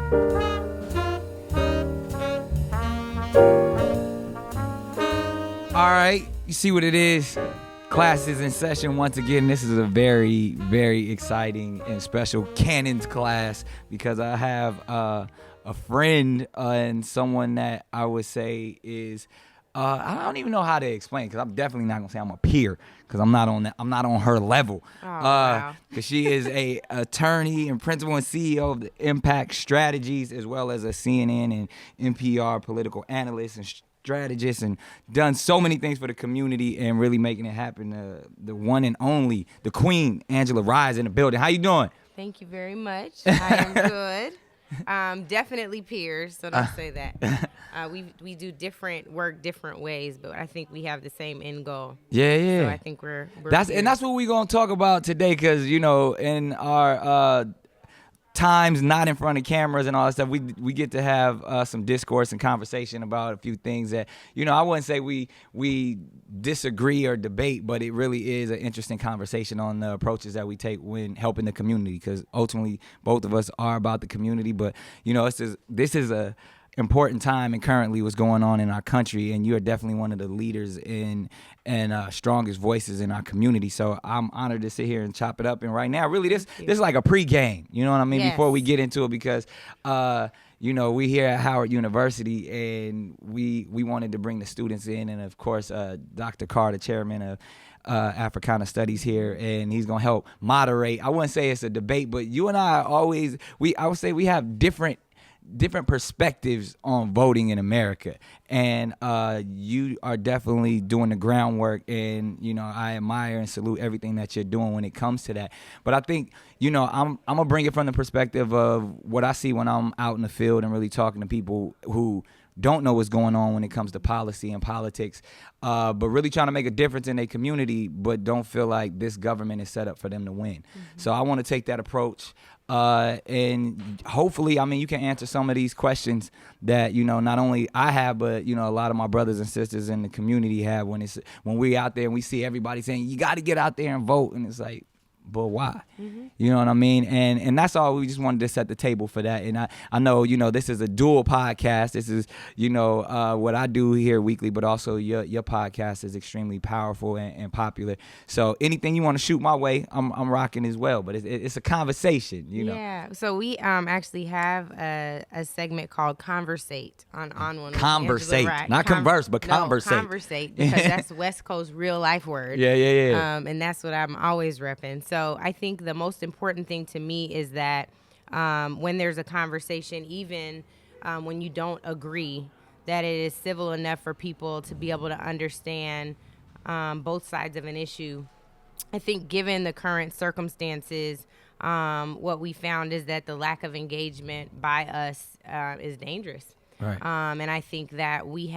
All right, you see what it is. Class is in session once again. This is a very, very exciting and special Cannons class because I have a friend and someone that I would say is I don't even know how to explain because I'm definitely not gonna say I'm a peer because I'm not on her level. Wow. Because she is a attorney and principal and CEO of the Impact Strategies, as well as a CNN and NPR political analyst and strategist, and done so many things for the community and really making it happen. The one and only, the Queen, Angela Rye, is in the building. How you doing? Thank you very much. I am good. Definitely peers, so don't say that. We do different work different ways, but I think we have the same end goal. Yeah. So I think we're that's peers. what we're gonna talk about today, because in our times not in front of cameras and all that stuff, we get to have some discourse and conversation about a few things that I wouldn't say we disagree or debate, but it really is an interesting conversation on the approaches that we take when helping the community, because ultimately both of us are about the community. But this is a important time, and currently what's going on in our country, and you are definitely one of the leaders and strongest voices in our community. So I'm honored to sit here and chop it up. And right now, really, this is like a pregame. You know what I mean? Yes. Before we get into it, because we here at Howard University, and we wanted to bring the students in, and of course, Dr. Carr, the chairman of Africana Studies here, and he's gonna help moderate. I wouldn't say it's a debate, but you and I I would say we have different perspectives on voting in America, and you are definitely doing the groundwork, and I admire and salute everything that you're doing when it comes to that. But I think I'm gonna bring it from the perspective of what I see when I'm out in the field and really talking to people who don't know what's going on when it comes to policy and politics, but really trying to make a difference in their community, but don't feel like this government is set up for them to win. Mm-hmm. So I want to take that approach. And hopefully, you can answer some of these questions that, not only I have, but, a lot of my brothers and sisters in the community have when we're out there and we see everybody saying, you got to get out there and vote. And it's like, but why? Mm-hmm. You know what I mean? And that's all. We just wanted to set the table for that. And I know, this is a dual podcast. This is, what I do here weekly, but also your podcast is extremely powerful and popular. So anything you want to shoot my way, I'm rocking as well. But it's a conversation, Yeah. So we actually have a segment called Conversate on one. Conversate, not converse, but conversate. No, Conversate, because that's West Coast real life word. Yeah. And that's what I'm always repping. So I think the most important thing to me is that when there's a conversation, even when you don't agree, that it is civil enough for people to be able to understand both sides of an issue. I think given the current circumstances, what we found is that the lack of engagement by us is dangerous. Right. And I think that we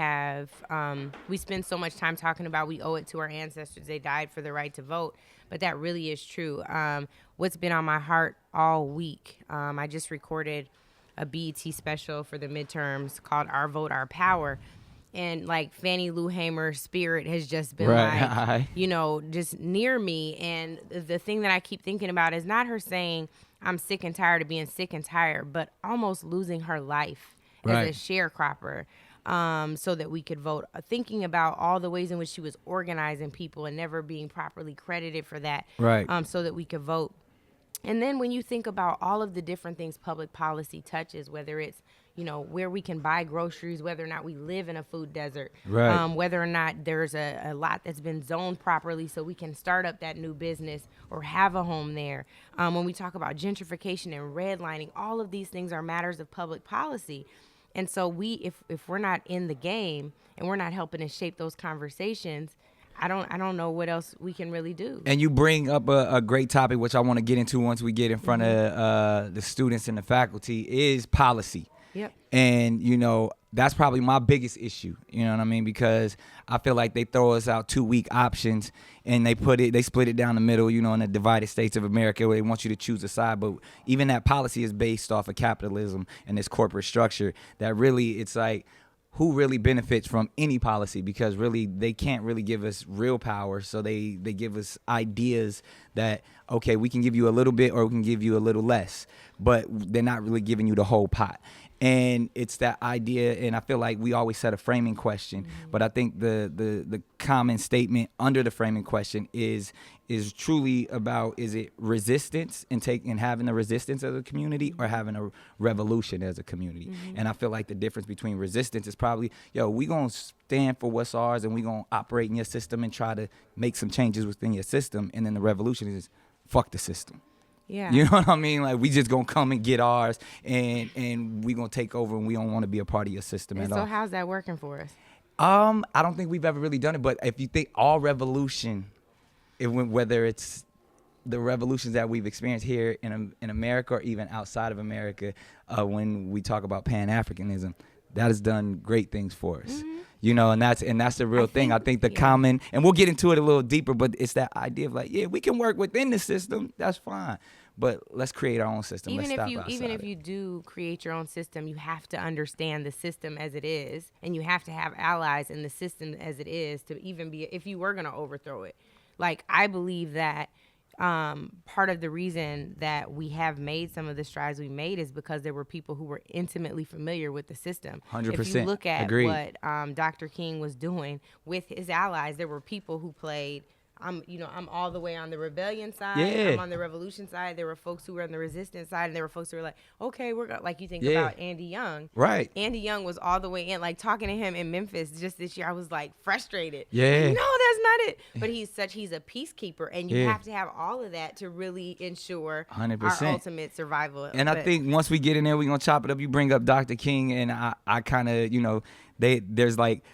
spend so much time talking about we owe it to our ancestors. They died for the right to vote. But that really is true. What's been on my heart all week, I just recorded a BET special for the midterms called Our Vote, Our Power. And like Fannie Lou Hamer's spirit has just been just near me. And the thing that I keep thinking about is not her saying, I'm sick and tired of being sick and tired, but almost losing her life as a sharecropper. So that we could vote, thinking about all the ways in which she was organizing people and never being properly credited for that, so that we could vote. And then when you think about all of the different things public policy touches, whether it's, where we can buy groceries, whether or not we live in a food desert, whether or not there's a lot that's been zoned properly so we can start up that new business or have a home there. When we talk about gentrification and redlining, all of these things are matters of public policy. And so if we're not in the game and we're not helping to shape those conversations, I don't know what else we can really do. And you bring up a great topic, which I want to get into once we get in front of the students and the faculty, is policy. Yep. And, that's probably my biggest issue, you know what I mean? Because I feel like they throw us out 2 weak options and they split it down the middle, in the divided states of America, where they want you to choose a side. But even that policy is based off of capitalism and this corporate structure that really, it's like, who really benefits from any policy? Because really they can't really give us real power. So they give us ideas that okay, we can give you a little bit or we can give you a little less, but they're not really giving you the whole pot. And it's that idea, and I feel like we always set a framing question, but I think the common statement under the framing question is truly about, is it resistance and having the resistance as a community, or having a revolution as a community? And I feel like the difference between resistance is probably, we gonna stand for what's ours and we gonna operate in your system and try to make some changes within your system, and then the revolution is fuck the system. Yeah. You know what I mean? Like, we just gonna come and get ours, and we gonna take over, and we don't want to be a part of your system at all. So how's that working for us? I don't think we've ever really done it, but if you think all revolution, whether it's the revolutions that we've experienced here in America or even outside of America, when we talk about Pan-Africanism, that has done great things for us. You know, and that's the real thing. I think the common, and we'll get into it a little deeper, but it's that idea of like, we can work within the system, that's fine, but let's create our own system. Even if you do create your own system, you have to understand the system as it is, and you have to have allies in the system as it is to even be, if you were going to overthrow it. Like, I believe that part of the reason that we have made some of the strides we made is because there were people who were intimately familiar with the system. 100%. If you look at Agreed. what Dr. King was doing with his allies, there were people who played. I'm all the way on the rebellion side. Yeah. I'm on the revolution side. There were folks who were on the resistance side, and there were folks who were like, okay, like you think about Andy Young. Right. Andy Young was all the way in. Like, talking to him in Memphis just this year, I was like frustrated. Yeah. Like, no, that's not it. But he's a peacekeeper, and you Yeah. have to have all of that to really ensure 100%. our ultimate survival. And I think once we get in there, we're going to chop it up. You bring up Dr. King, and I kind of, there's like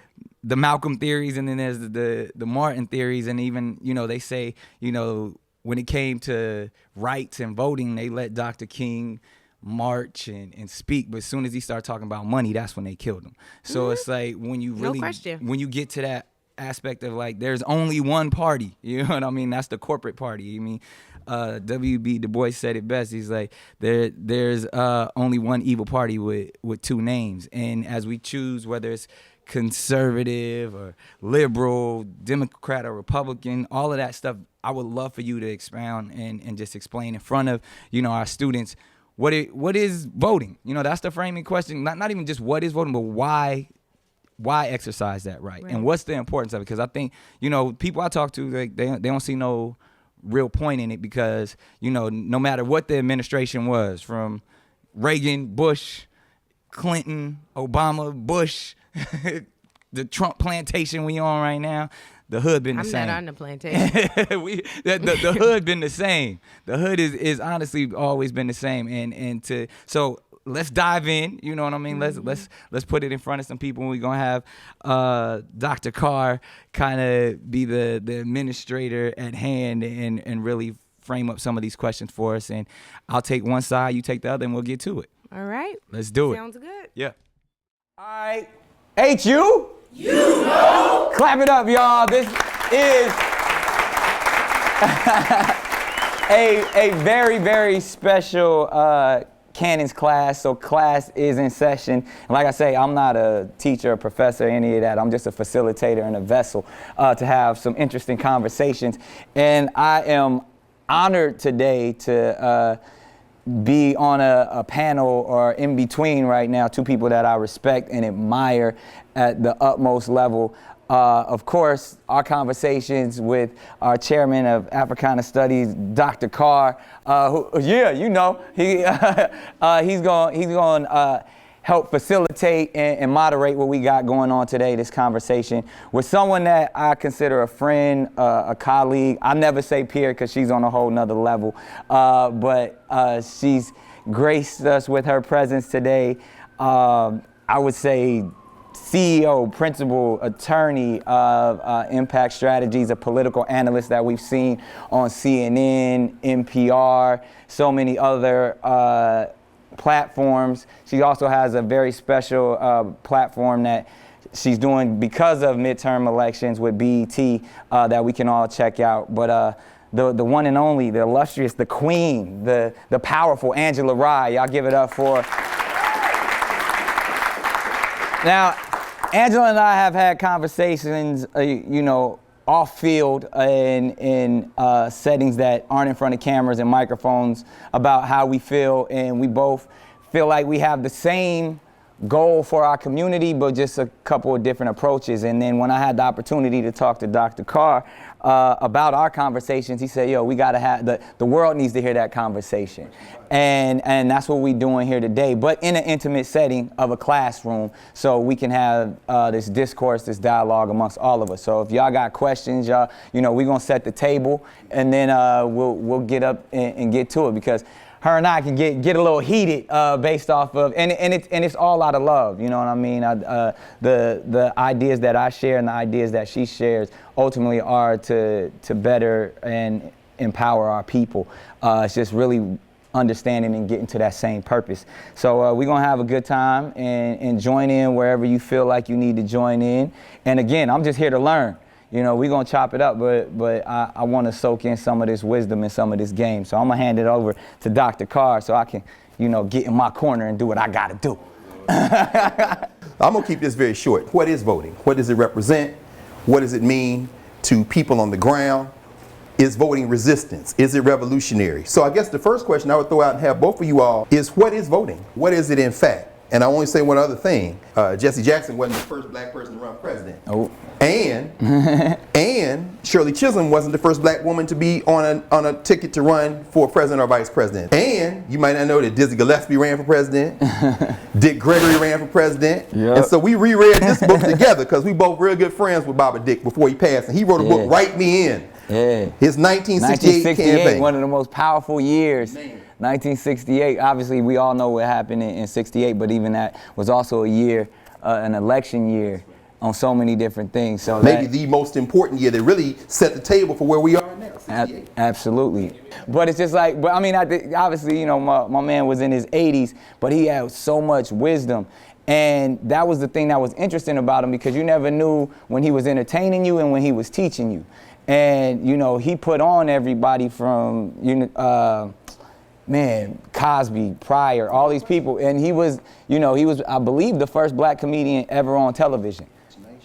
the Malcolm theories, and then there's the Martin theories, and even, they say, when it came to rights and voting, they let Dr. King march and speak, but as soon as he started talking about money, that's when they killed him. So it's like, when you really, when you get to that aspect of like, there's only one party, you know what I mean? That's the corporate party. I mean, W.B. Du Bois said it best. He's like, there's only one evil party with two names, and as we choose whether it's conservative or liberal, Democrat or Republican, all of that stuff, I would love for you to expound and just explain in front of our students what is voting. That's the framing question. Not even just what is voting, but why exercise that right, and what's the importance of it? Because I think people I talk to, they don't see no real point in it, because no matter what the administration was, from Reagan, Bush, Clinton, Obama, Bush, the Trump plantation we on right now, the hood been the same. I'm not on the plantation. the hood been the same. The hood is honestly always been the same. So let's dive in. You know what I mean? Let's put it in front of some people. We're gonna have Dr. Carr kind of be the administrator at hand and really frame up some of these questions for us. And I'll take one side, you take the other, and we'll get to it. All right. Let's do it. Sounds good. Yeah. All right. H.U. Clap it up, y'all. This is a very, very special Cannon's class. So class is in session. And like I say, I'm not a teacher or professor or any of that. I'm just a facilitator and a vessel to have some interesting conversations. And I am honored today to be on a panel or in between right now two people that I respect and admire at the utmost level. Of course, our conversations with our chairman of Africana Studies, Dr. Carr, he's going to help facilitate and moderate what we got going on today, this conversation, with someone that I consider a friend, a colleague. I never say peer because she's on a whole nother level, but she's graced us with her presence today. I would say CEO, principal, attorney of Impact Strategies, a political analyst that we've seen on CNN, NPR, so many other platforms. She also has a very special platform that she's doing because of midterm elections with BET that we can all check out. But the one and only, the illustrious, the queen, the powerful Angela Rye. Y'all give it up for her. Now, Angela and I have had conversations, off field in settings that aren't in front of cameras and microphones about how we feel, and we both feel like we have the same goal for our community, but just a couple of different approaches. And then when I had the opportunity to talk to Dr. Carr about our conversations, he said, yo, we gotta have, the world needs to hear that conversation. And that's what we're doing here today, but in an intimate setting of a classroom, so we can have this discourse, this dialogue amongst all of us. So if y'all got questions, y'all, you know, we're gonna set the table, and then we'll get up and get to it, because her and I can get a little heated based off of, and it's all out of love, you know what I mean? The ideas that I share and the ideas that she shares ultimately are to better and empower our people. It's just really understanding and getting to that same purpose. So we're gonna have a good time and join in wherever you feel like you need to join in. And again, I'm just here to learn. You know, we're gonna chop it up, but I want to soak in some of this wisdom and some of this game. So I'm gonna hand it over to Dr. Carr so I can, you know, get in my corner and do what I gotta do. I'm gonna keep this very short. What is voting? What does it represent? What does it mean to people on the ground? Is voting resistance? Is it revolutionary? So I guess the first question I would throw out and have both of you all is, what is voting? What is it in fact? And I only say one other thing. Jesse Jackson wasn't the first black person to run president. Oh. And Shirley Chisholm wasn't the first black woman to be on a ticket to run for president or vice president. And you might not know that Dizzy Gillespie ran for president. Dick Gregory ran for president. Yep. And so we reread this book together because we both real good friends with Baba Dick before he passed. And he wrote a book, Write Me In. Yeah. His 1968 campaign. One of the most powerful years. Man. 1968, obviously we all know what happened in 68, but even that was also a year, an election year on so many different things. So maybe the most important year that really set the table for where we are now. Absolutely. But it's just like, but I mean, obviously, you know, my man was in his 80s, but he had so much wisdom. And that was the thing that was interesting about him, because you never knew when he was entertaining you and when he was teaching you. And, you know, he put on everybody from, man, Cosby, Pryor, all these people. And he was, you know, he was, I believe, the first black comedian ever on television.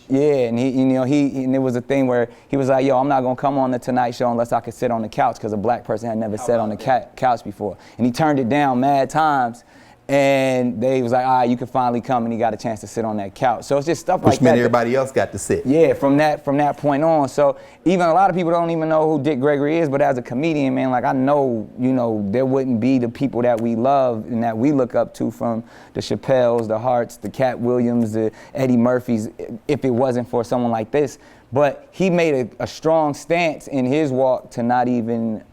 Yeah, and and it was a thing where he was like, yo, I'm not gonna come on the Tonight Show unless I could sit on the couch, because a black person had never sat on the couch before. And he turned it down mad times. And they was like, all right, you can finally come, and he got a chance to sit on that couch. So it's just stuff like that. Which meant everybody else got to sit. Yeah, from that point on. So even a lot of people don't even know who Dick Gregory is, but as a comedian, man, like I know, you know, there wouldn't be the people that we love and that we look up to, from the Chappelles, the Harts, the Cat Williams, the Eddie Murphys, if it wasn't for someone like this. But he made a strong stance in his walk to not even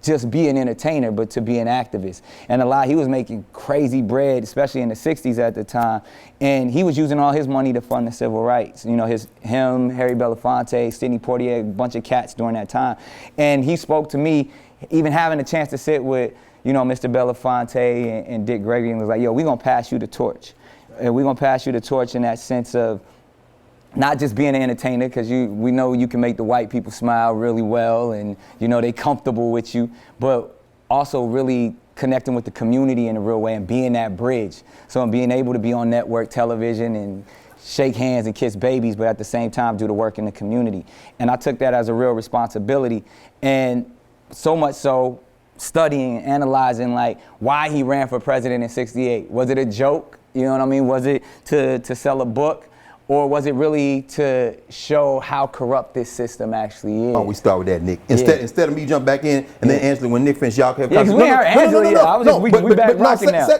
just be an entertainer, but to be an activist. And he was making crazy bread, especially in the 60s at the time. And he was using all his money to fund the civil rights. You know, him, Harry Belafonte, Sidney Poitier, a bunch of cats during that time. And he spoke to me, even having a chance to sit with, you know, Mr. Belafonte and Dick Gregory, and was like, yo, we're gonna pass you the torch. And we're gonna pass you the torch in that sense of not just being an entertainer, because we know you can make the white people smile really well, and you know they comfortable with you, but also really connecting with the community in a real way and being that bridge. So being able to be on network television and shake hands and kiss babies, but at the same time do the work in the community. And I took that as a real responsibility, and so much so studying and analyzing like why he ran for president in 68. Was it a joke? You know what I mean? Was it to sell a book? Or was it really to show how corrupt this system actually is? Oh, we start with that, Nick. Instead of me jump back in, and then Angela, when Nick finished, y'all can have set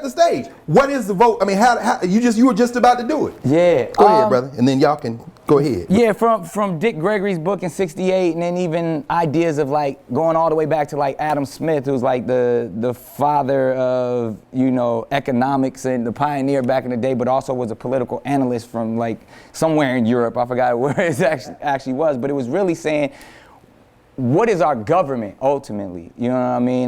the stage. What is the vote? I mean, how you were just about to do it. Yeah. Go ahead, brother, and then y'all can go ahead. Yeah, from Dick Gregory's book in 68, and then even ideas of like going all the way back to like Adam Smith, who's like the father of, you know, economics and the pioneer back in the day, but also was a political analyst from like somewhere in Europe. I forgot where it actually was, but it was really saying, what is our government ultimately? You know what I mean?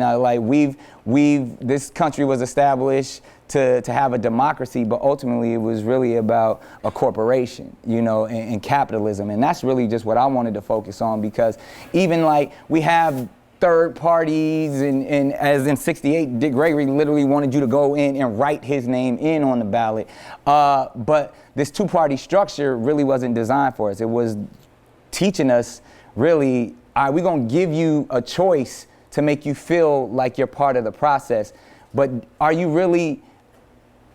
This country was established to have a democracy, but ultimately it was really about a corporation, you know, and capitalism. And that's really just what I wanted to focus on, because even like we have third parties, and as in 68, Dick Gregory literally wanted you to go in and write his name in on the ballot. But this two-party structure really wasn't designed for us. It was teaching us really, all right, we're going to give you a choice to make you feel like you're part of the process. But are you really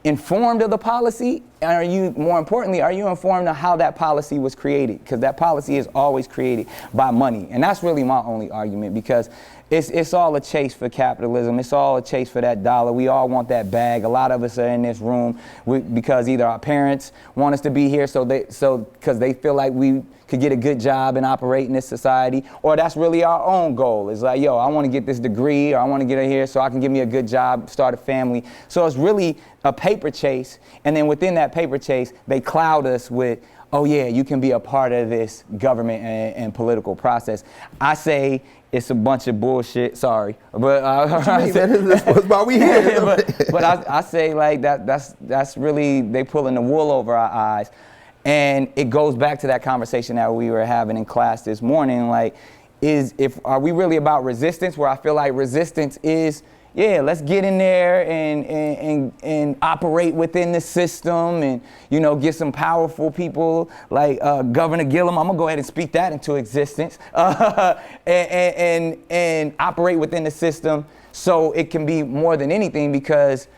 informed of the policy? And are you, more importantly, are you informed of how that policy was created? Because that policy is always created by money. And that's really my only argument, because it's all a chase for capitalism. It's all a chase for that dollar. We all want that bag. A lot of us are in this room because either our parents want us to be here because they feel like we could get a good job and operate in this society, or that's really our own goal. It's like, yo, I want to get this degree, or I want to get it here so I can get me a good job, start a family. So it's really a paper chase. And then within that paper chase, they cloud us with, oh yeah, you can be a part of this government and political process. I say it's a bunch of bullshit. Sorry, but that's why we here. but I say like that's really, they pulling the wool over our eyes, and it goes back to that conversation that we were having in class this morning. Like, are we really about resistance? Where I feel like resistance is, yeah, let's get in there and operate within the system, and, you know, get some powerful people like Governor Gillum. I'm gonna go ahead and speak that into existence, and operate within the system so it can be more than anything. Because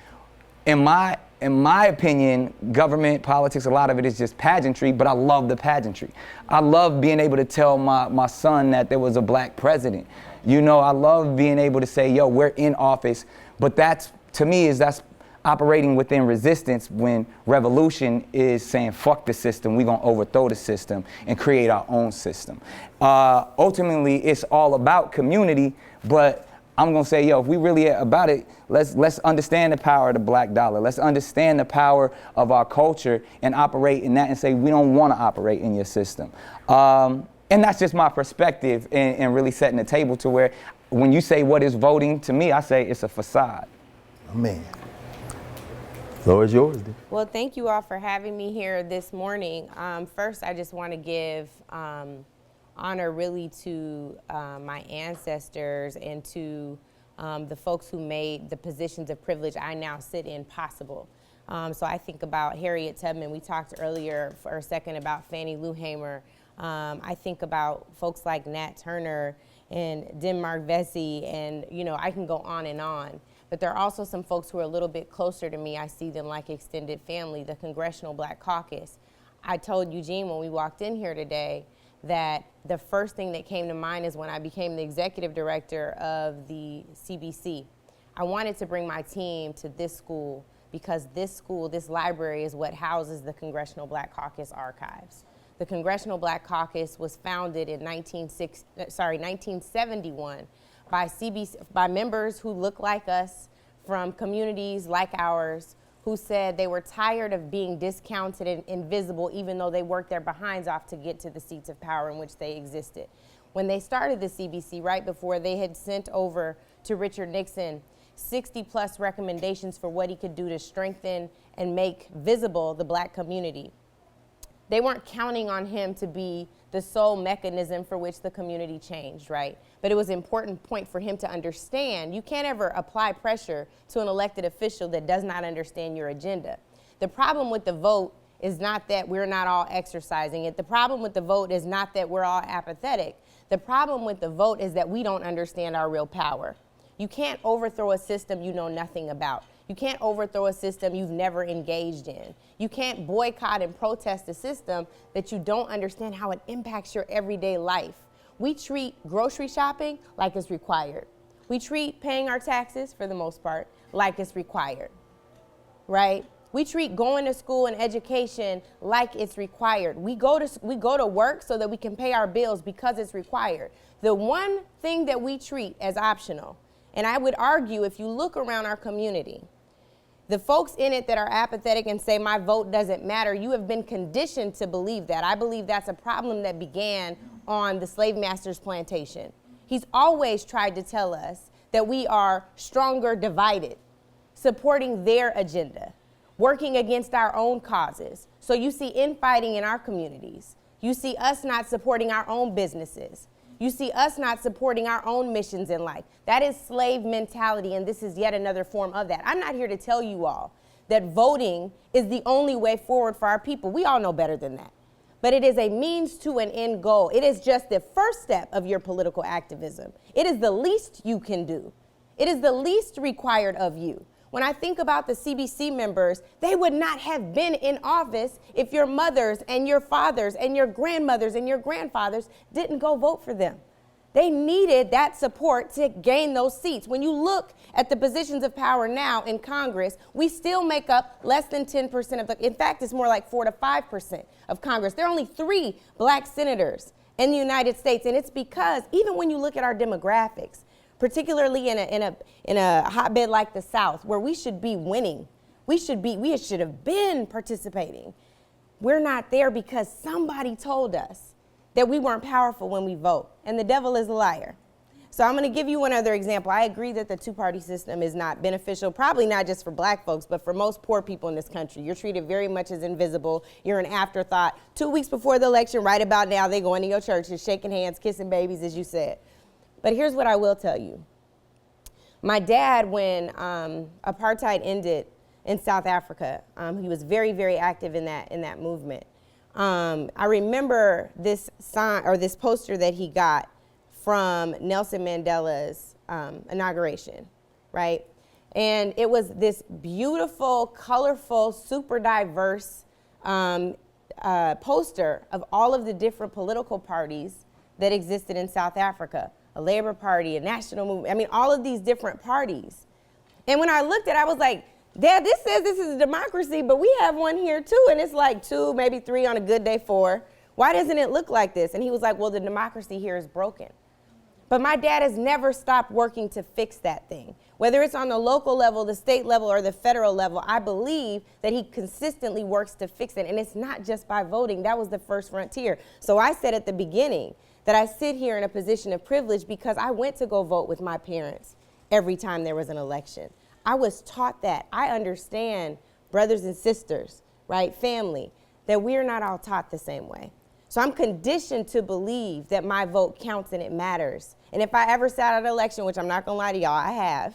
in my opinion, government, politics, a lot of it is just pageantry, but I love the pageantry. I love being able to tell my son that there was a black president. You know, I love being able to say, yo, we're in office. But that's, to me, that's operating within resistance, when revolution is saying, fuck the system, we're going to overthrow the system and create our own system. Ultimately, it's all about community, but I'm going to say, yo, if we really about it, let's understand the power of the black dollar. Let's understand the power of our culture and operate in that, and say, we don't want to operate in your system. And that's just my perspective, and really setting the table to where, when you say what is voting, to me, I say it's a facade. Oh, man. Floor is yours, then. Well, thank you all for having me here this morning. First, I just want to give honor really to my ancestors and to the folks who made the positions of privilege I now sit in possible. So I think about Harriet Tubman. We talked earlier for a second about Fannie Lou Hamer. I think about folks like Nat Turner and Denmark Vesey, and, you know, I can go on and on. But there are also some folks who are a little bit closer to me. I see them like extended family, the Congressional Black Caucus. I told Eugene when we walked in here today that the first thing that came to mind is when I became the executive director of the CBC. I wanted to bring my team to this school because this school, this library, is what houses the Congressional Black Caucus archives. The Congressional Black Caucus was founded in 1971 by members who look like us, from communities like ours, who said they were tired of being discounted and invisible, even though they worked their behinds off to get to the seats of power in which they existed. When they started the CBC, right before, they had sent over to Richard Nixon 60+ recommendations for what he could do to strengthen and make visible the black community. They weren't counting on him to be the sole mechanism for which the community changed, right? But it was an important point for him to understand. You can't ever apply pressure to an elected official that does not understand your agenda. The problem with the vote is not that we're not all exercising it. The problem with the vote is not that we're all apathetic. The problem with the vote is that we don't understand our real power. You can't overthrow a system you know nothing about. You can't overthrow a system you've never engaged in. You can't boycott and protest a system that you don't understand how it impacts your everyday life. We treat grocery shopping like it's required. We treat paying our taxes, for the most part, like it's required, right? We treat going to school and education like it's required. We go to work so that we can pay our bills because it's required. The one thing that we treat as optional, and I would argue if you look around our community, the folks in it that are apathetic and say my vote doesn't matter, you have been conditioned to believe that. I believe that's a problem that began on the slave master's plantation. He's always tried to tell us that we are stronger divided, supporting their agenda, working against our own causes. So you see infighting in our communities. You see us not supporting our own businesses. You see us not supporting our own missions in life. That is slave mentality, and this is yet another form of that. I'm not here to tell you all that voting is the only way forward for our people. We all know better than that. but it is a means to an end goal. It is just the first step of your political activism. It is the least you can do. It is the least required of you. When I think about the CBC members, they would not have been in office if your mothers and your fathers and your grandmothers and your grandfathers didn't go vote for them. They needed that support to gain those seats. When you look at the positions of power now in Congress, we still make up less than 10% of the, in fact, it's more like 4 to 5% of Congress. There are only 3 black senators in the United States, and it's because even when you look at our demographics, particularly in a hotbed like the South, where we should be winning, we should have been participating. We're not there because somebody told us that we weren't powerful when we vote, and the devil is a liar. So I'm going to give you one other example. I agree that the two-party system is not beneficial, probably not just for black folks, but for most poor people in this country. You're treated very much as invisible. You're an afterthought. 2 weeks before the election, right about now, they go into your churches, shaking hands, kissing babies, as you said. But here's what I will tell you. My dad, when apartheid ended in South Africa, he was very, very active in that movement. I remember this sign or this poster that he got from Nelson Mandela's inauguration, right? And it was this beautiful, colorful, super diverse poster of all of the different political parties that existed in South Africa. A Labour Party, a national movement, I mean, all of these different parties. And when I looked at it, I was like, Dad, this says this is a democracy, but we have one here too, and it's like 2, maybe 3 on a good day, 4. Why doesn't it look like this? And he was like, well, the democracy here is broken. But my dad has never stopped working to fix that thing. Whether it's on the local level, the state level, or the federal level, I believe that he consistently works to fix it. And it's not just by voting. That was the first frontier. So I said at the beginning that I sit here in a position of privilege because I went to go vote with my parents every time there was an election. I was taught that. I understand, brothers and sisters, right, family, that we're not all taught the same way. So I'm conditioned to believe that my vote counts and it matters. And if I ever sat at an election, which I'm not gonna lie to y'all, I have,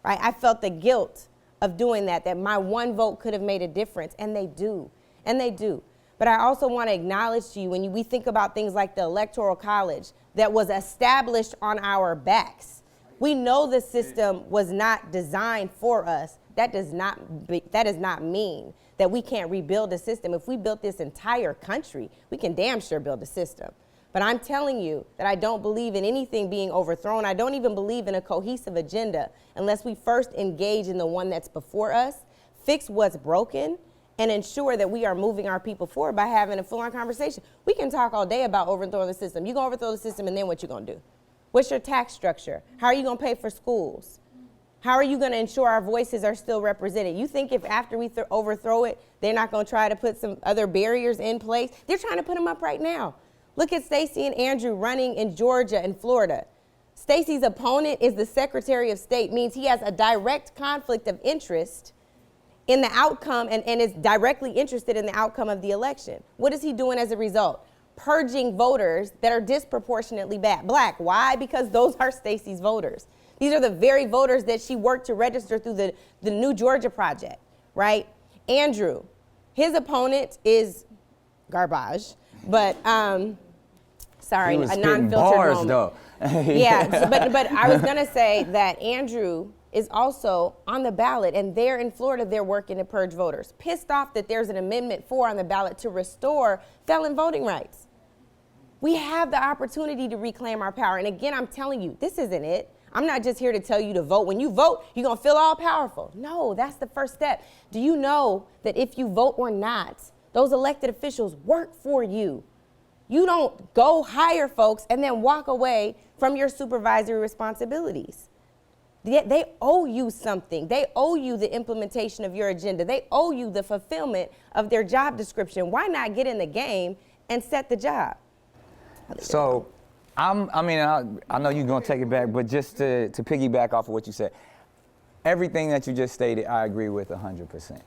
right, I felt the guilt of doing that my one vote could have made a difference, and they do, and they do. But I also want to acknowledge to you, when we think about things like the Electoral College that was established on our backs, we know the system was not designed for us. That does not mean that we can't rebuild a system. If we built this entire country, we can damn sure build a system. But I'm telling you that I don't believe in anything being overthrown. I don't even believe in a cohesive agenda unless we first engage in the one that's before us, fix what's broken, and ensure that we are moving our people forward by having a full-on conversation. We can talk all day about overthrowing the system. You're gonna overthrow the system, and then what you gonna do? What's your tax structure? How are you gonna pay for schools? How are you gonna ensure our voices are still represented? You think if after we overthrow it, they're not gonna try to put some other barriers in place? They're trying to put them up right now. Look at Stacey and Andrew running in Georgia and Florida. Stacey's opponent is the Secretary of State, means he has a direct conflict of interest in the outcome and is directly interested in the outcome of the election. What is he doing as a result? Purging voters that are disproportionately black. Why? Because those are Stacey's voters. These are the very voters that she worked to register through the New Georgia Project, right? Andrew, his opponent is garbage, but sorry, he was a spitting non-filtered bars, moment. though. Yeah, but I was gonna say that Andrew is also on the ballot, and there in Florida, they're working to purge voters. Pissed off that there's an Amendment 4 on the ballot to restore felon voting rights. We have the opportunity to reclaim our power. And again, I'm telling you, this isn't it. I'm not just here to tell you to vote. When you vote, you're gonna feel all powerful. No, that's the first step. Do you know that if you vote or not, those elected officials work for you? You don't go hire folks and then walk away from your supervisory responsibilities. They owe you something. They owe you the implementation of your agenda. They owe you the fulfillment of their job description. Why not get in the game and set the job? So, I know you're gonna take it back, but just to piggyback off of what you said, everything that you just stated, I agree with 100%.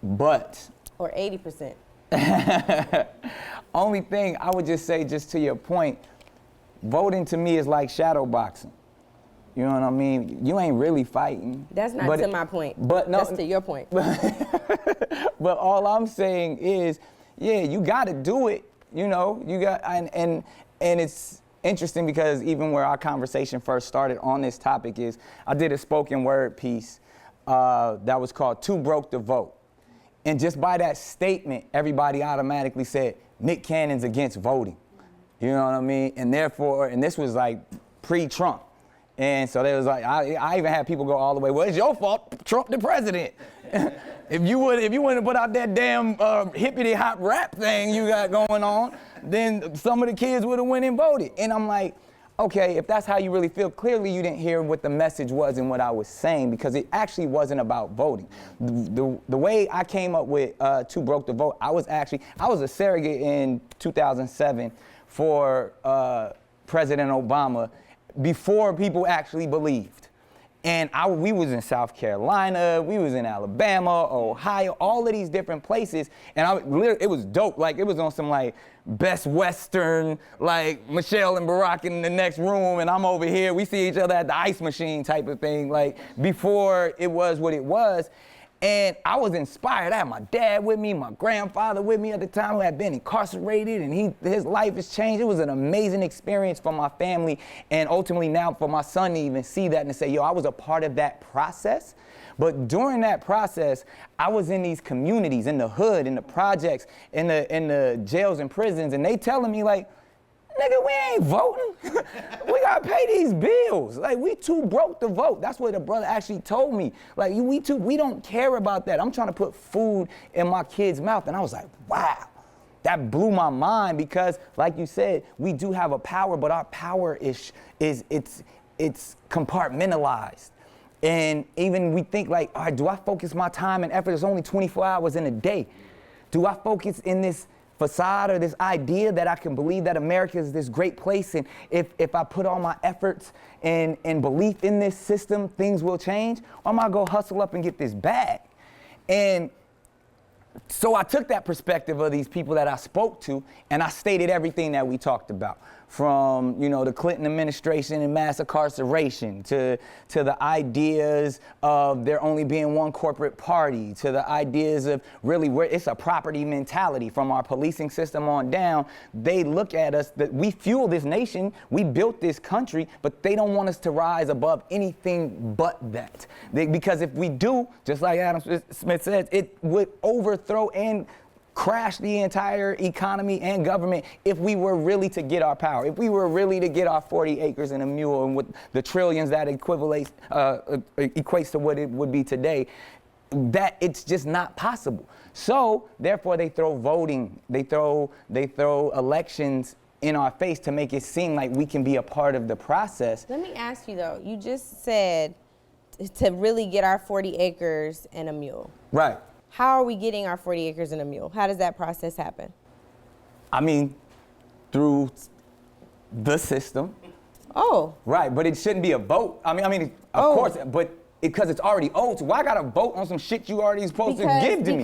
But or 80%. Only thing I would just say, just to your point, voting to me is like shadow boxing. You know what I mean? You ain't really fighting. That's not to my point. But no, that's to your point. But all I'm saying is, yeah, you got to do it. You know, you got, and it's interesting because even where our conversation first started on this topic is, I did a spoken word piece that was called "Too Broke to Vote." And just by that statement, everybody automatically said, Nick Cannon's against voting. You know what I mean? And therefore, and this was like pre-Trump. And so there was like, I even had people go all the way, well, it's your fault, Trump the president. If you wouldn't put out that damn hippity hop rap thing you got going on, then some of the kids would have went and voted. And I'm like, okay, if that's how you really feel, clearly you didn't hear what the message was and what I was saying, because it actually wasn't about voting. The way I came up with Too Broke to Vote, I was a surrogate in 2007 for President Obama before people actually believed. And we was in South Carolina, we was in Alabama, Ohio, all of these different places, and it was dope. Like, it was on some like Best Western, like Michelle and Barack in the next room, and I'm over here, we see each other at the ice machine type of thing, like before it was what it was. And I was inspired. I had my dad with me, my grandfather with me at the time, who had been incarcerated, and his life has changed. It was an amazing experience for my family, and ultimately now for my son to even see that and to say, yo, I was a part of that process. But during that process, I was in these communities, in the hood, in the projects, in the jails and prisons, and they telling me like, nigga, we ain't voting. We gotta pay these bills. Like, we too broke to vote. That's what the brother actually told me. Like, we don't care about that. I'm trying to put food in my kid's mouth. And I was like, wow. That blew my mind, because, like you said, we do have a power, but our power is compartmentalized. And even we think like, all right, do I focus my time and effort? There's only 24 hours in a day. Do I focus in this facade or this idea that I can believe that America is this great place, and if I put all my efforts and belief in this system, things will change? Or am I gonna go hustle up and get this bag? And so I took that perspective of these people that I spoke to, and I stated everything that we talked about, from, you know, the Clinton administration and mass incarceration, to the ideas of there only being one corporate party, to the ideas of really where it's a property mentality from our policing system on down. They look at us, that we fuel this nation, we built this country, but they don't want us to rise above anything but that. Because if we do, just like Adam Smith says, it would overthrow and crash the entire economy and government if we were really to get our power, if we were really to get our 40 acres and a mule and with the trillions that equates to what it would be today. That it's just not possible. So therefore they throw voting, they throw elections in our face to make it seem like we can be a part of the process. Let me ask you though, you just said to really get our 40 acres and a mule. Right. How are we getting our 40 acres and a mule? How does that process happen? I mean, through the system. Oh. Right, but it shouldn't be a vote. I mean, of course, but because it's already owed, so why gotta vote on some shit you already supposed to give to me?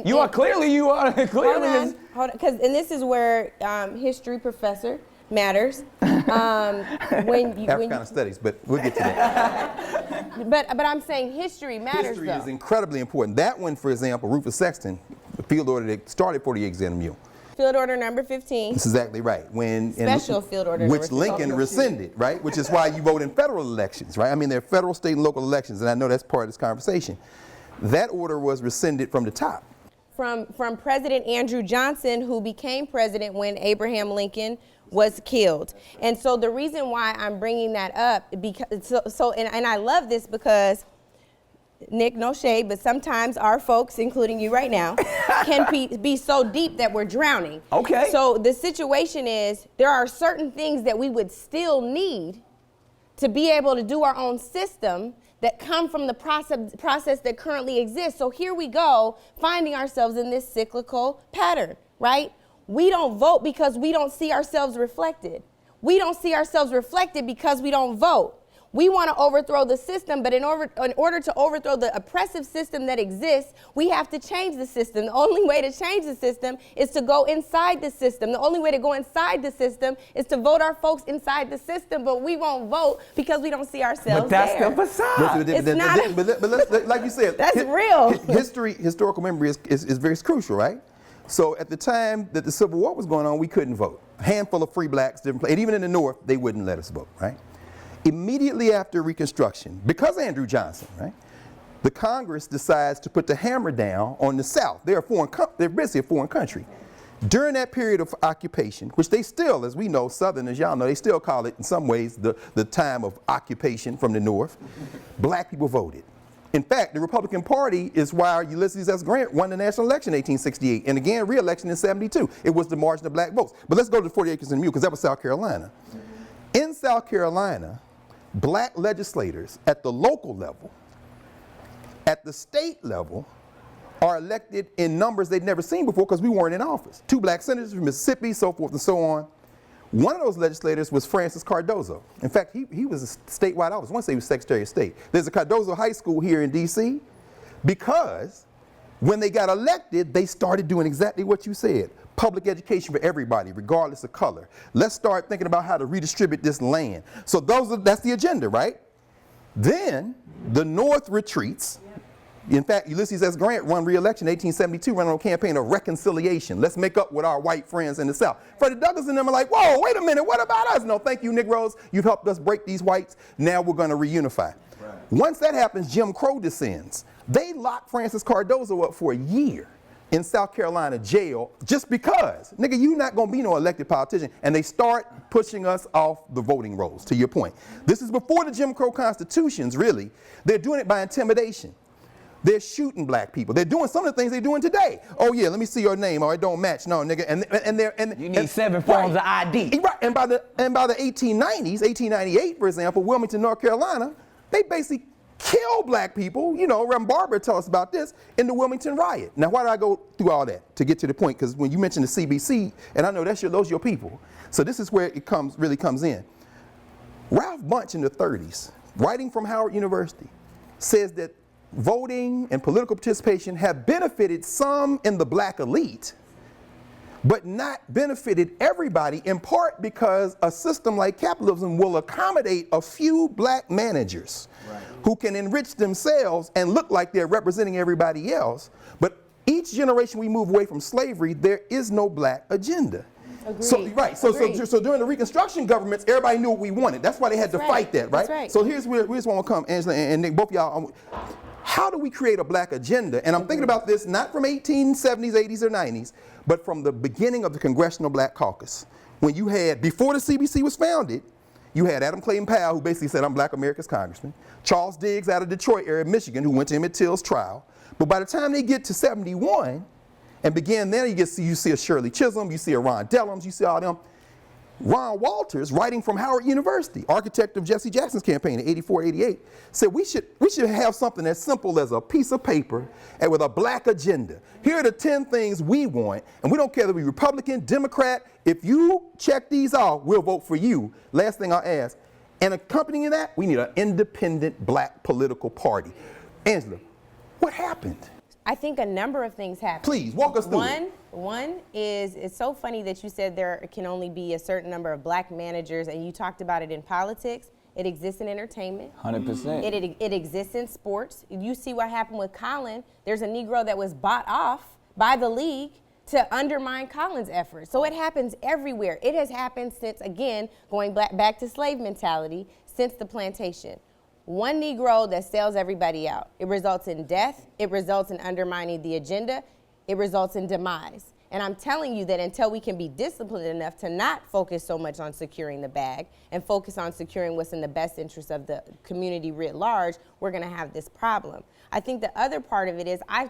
You are clearly. Hold on, because this is where history professor matters. Africana studies, but we'll get to that. But I'm saying history matters. History though. is incredibly important. That one, for example, Rufus Sexton, the field order that started 40 acres and a mule. Field order number 15. That's exactly right. Special field order which Lincoln rescinded, right? Which is why you vote in federal elections, right? I mean, there are federal, state, and local elections, and I know that's part of this conversation. That order was rescinded from the top. From President Andrew Johnson, who became president when Abraham Lincoln was killed. And so the reason why I'm bringing that up, because and I love this because, Nick, no shade, but sometimes our folks, including you right now, can be so deep that we're drowning. Okay. So the situation is, there are certain things that we would still need to be able to do our own system that come from the process that currently exists. So here we go, finding ourselves in this cyclical pattern, right? We don't vote because we don't see ourselves reflected. We don't see ourselves reflected because we don't vote. We want to overthrow the system, but in order to overthrow the oppressive system that exists, we have to change the system. The only way to change the system is to go inside the system. The only way to go inside the system is to vote our folks inside the system, but we won't vote because we don't see ourselves there. But there. that's the facade. It's not but let's, like you said, that's real. Historical memory is very crucial, right? So at the time that the Civil War was going on, we couldn't vote. A handful of free blacks, different places, and even in the North, they wouldn't let us vote, right? Immediately after Reconstruction, because Andrew Johnson, right, the Congress decides to put the hammer down on the South. They're basically a foreign country. During that period of occupation, which they still, as we know, Southerners, y'all know, they still call it in some ways the time of occupation from the North, black people voted. In fact, the Republican Party is why Ulysses S. Grant won the national election in 1868, and again, re-election in 72. It was the margin of black votes. But let's go to the 40 acres and a mule, because that was South Carolina. In South Carolina, black legislators at the local level, at the state level, are elected in numbers they'd never seen before because we weren't in office. 2 black senators from Mississippi, so forth and so on. One of those legislators was Francis Cardozo. In fact, he was a statewide office. Once he was Secretary of State. There's a Cardozo High School here in D.C. because when they got elected, they started doing exactly what you said. Public education for everybody, regardless of color. Let's start thinking about how to redistribute this land. So that's the agenda, right? Then the North retreats. In fact, Ulysses S. Grant won re-election in 1872, running on a campaign of reconciliation. Let's make up with our white friends in the South. Freddie Douglass and them are like, whoa, wait a minute, what about us? No, thank you, Negroes. You've helped us break these whites. Now we're going to reunify. Right. Once that happens, Jim Crow descends. They lock Francis Cardozo up for a year in South Carolina jail just because, nigga, you're not going to be no elected politician. And they start pushing us off the voting rolls, to your point. This is before the Jim Crow constitutions, really. They're doing it by intimidation. They're shooting black people. They're doing some of the things they're doing today. Oh yeah, let me see your name. Oh, it don't match. No, nigga. And you need 7 forms of ID. Right. And by the 1890s, 1898, for example, Wilmington, North Carolina, they basically killed black people. You know, Reverend Barber tell us about this in the Wilmington riot. Now, why did I go through all that? To get to the point, because when you mention the CBC, and I know those are your people. So this is where it really comes in. Ralph Bunche in the 30s, writing from Howard University, says that voting and political participation have benefited some in the black elite, but not benefited everybody, in part because a system like capitalism will accommodate a few black managers who can enrich themselves and look like they're representing everybody else. But each generation we move away from slavery, there is no black agenda. Agreed. So during the Reconstruction governments, everybody knew what we wanted. That's why they had to fight that, right? That's right. So here's where we want to come, Angela and Nick, both of y'all. How do we create a black agenda? And I'm thinking about this not from 1870s, 80s, or 90s, but from the beginning of the Congressional Black Caucus. When you had, before the CBC was founded, you had Adam Clayton Powell, who basically said, I'm Black America's congressman. Charles Diggs out of Detroit area, Michigan, who went to Emmett Till's trial. But by the time they get to 71, and begin there, you see a Shirley Chisholm, you see a Ron Dellums, you see all them. Ron Walters, writing from Howard University, architect of Jesse Jackson's campaign in 84, 88, said we should have something as simple as a piece of paper and with a black agenda. Here are the 10 things we want, and we don't care whether we're Republican, Democrat. If you check these off, we'll vote for you. Last thing I'll ask, and accompanying that, we need an independent black political party. Angela, what happened? I think a number of things happened. Please, walk us through it. One is, it's so funny that you said there can only be a certain number of black managers, and you talked about it in politics. It exists in entertainment. 100%. It exists in sports. You see what happened with Colin. There's a Negro that was bought off by the league to undermine Colin's efforts. So it happens everywhere. It has happened since, again, going back to slave mentality, since the plantation. One Negro that sells everybody out. It results in death. It results in undermining the agenda. It results in demise. And I'm telling you that until we can be disciplined enough to not focus so much on securing the bag and focus on securing what's in the best interest of the community writ large, we're going to have this problem. I think the other part of it is I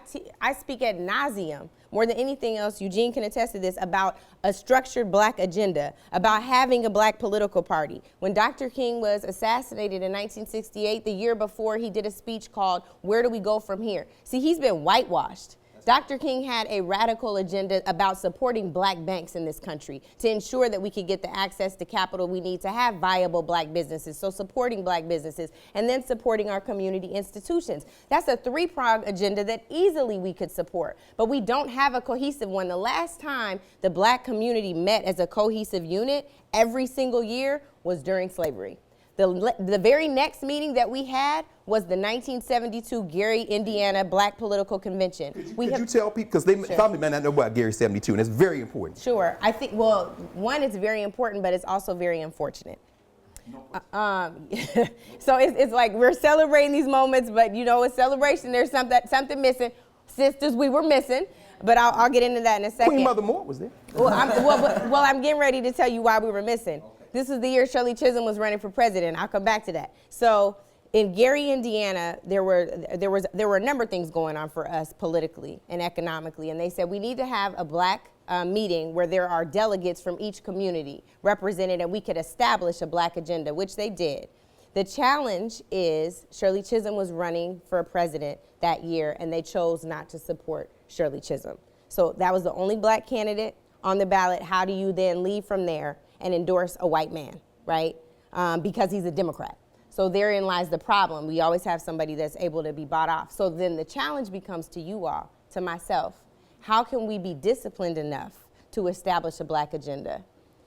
speak ad nauseum, more than anything else, Eugene can attest to this, about a structured black agenda, about having a black political party. When Dr. King was assassinated in 1968, the year before, he did a speech called, "Where do we go from here?" See, he's been whitewashed. Dr. King had a radical agenda about supporting black banks in this country to ensure that we could get the access to capital we need to have viable black businesses. So supporting black businesses and then supporting our community institutions. That's a three-pronged agenda that easily we could support, but we don't have a cohesive one. The last time the black community met as a cohesive unit every single year was during slavery. The very next meeting that we had was the 1972 Gary, Indiana Black Political Convention. Could you tell people, because they probably may not know about Gary 72, and it's very important. Sure. I think, well, one, it's very important, but it's also very unfortunate. So it's like we're celebrating these moments, but you know, a celebration, there's something missing. Sisters, we were missing, but I'll get into that in a second. Queen Mother Moore was there. Well, I'm getting ready to tell you why we were missing. Okay. This is the year Shirley Chisholm was running for president. I'll come back to that. So in Gary, Indiana, there were a number of things going on for us politically and economically, and they said we need to have a black meeting where there are delegates from each community represented, and we could establish a black agenda, which they did. The challenge is Shirley Chisholm was running for president that year, and they chose not to support Shirley Chisholm. So that was the only black candidate on the ballot. How do you then leave from there and endorse a white man, right? Because he's a Democrat. So therein lies the problem. We always have somebody that's able to be bought off. So then the challenge becomes to you all, to myself, how can we be disciplined enough to establish a black agenda,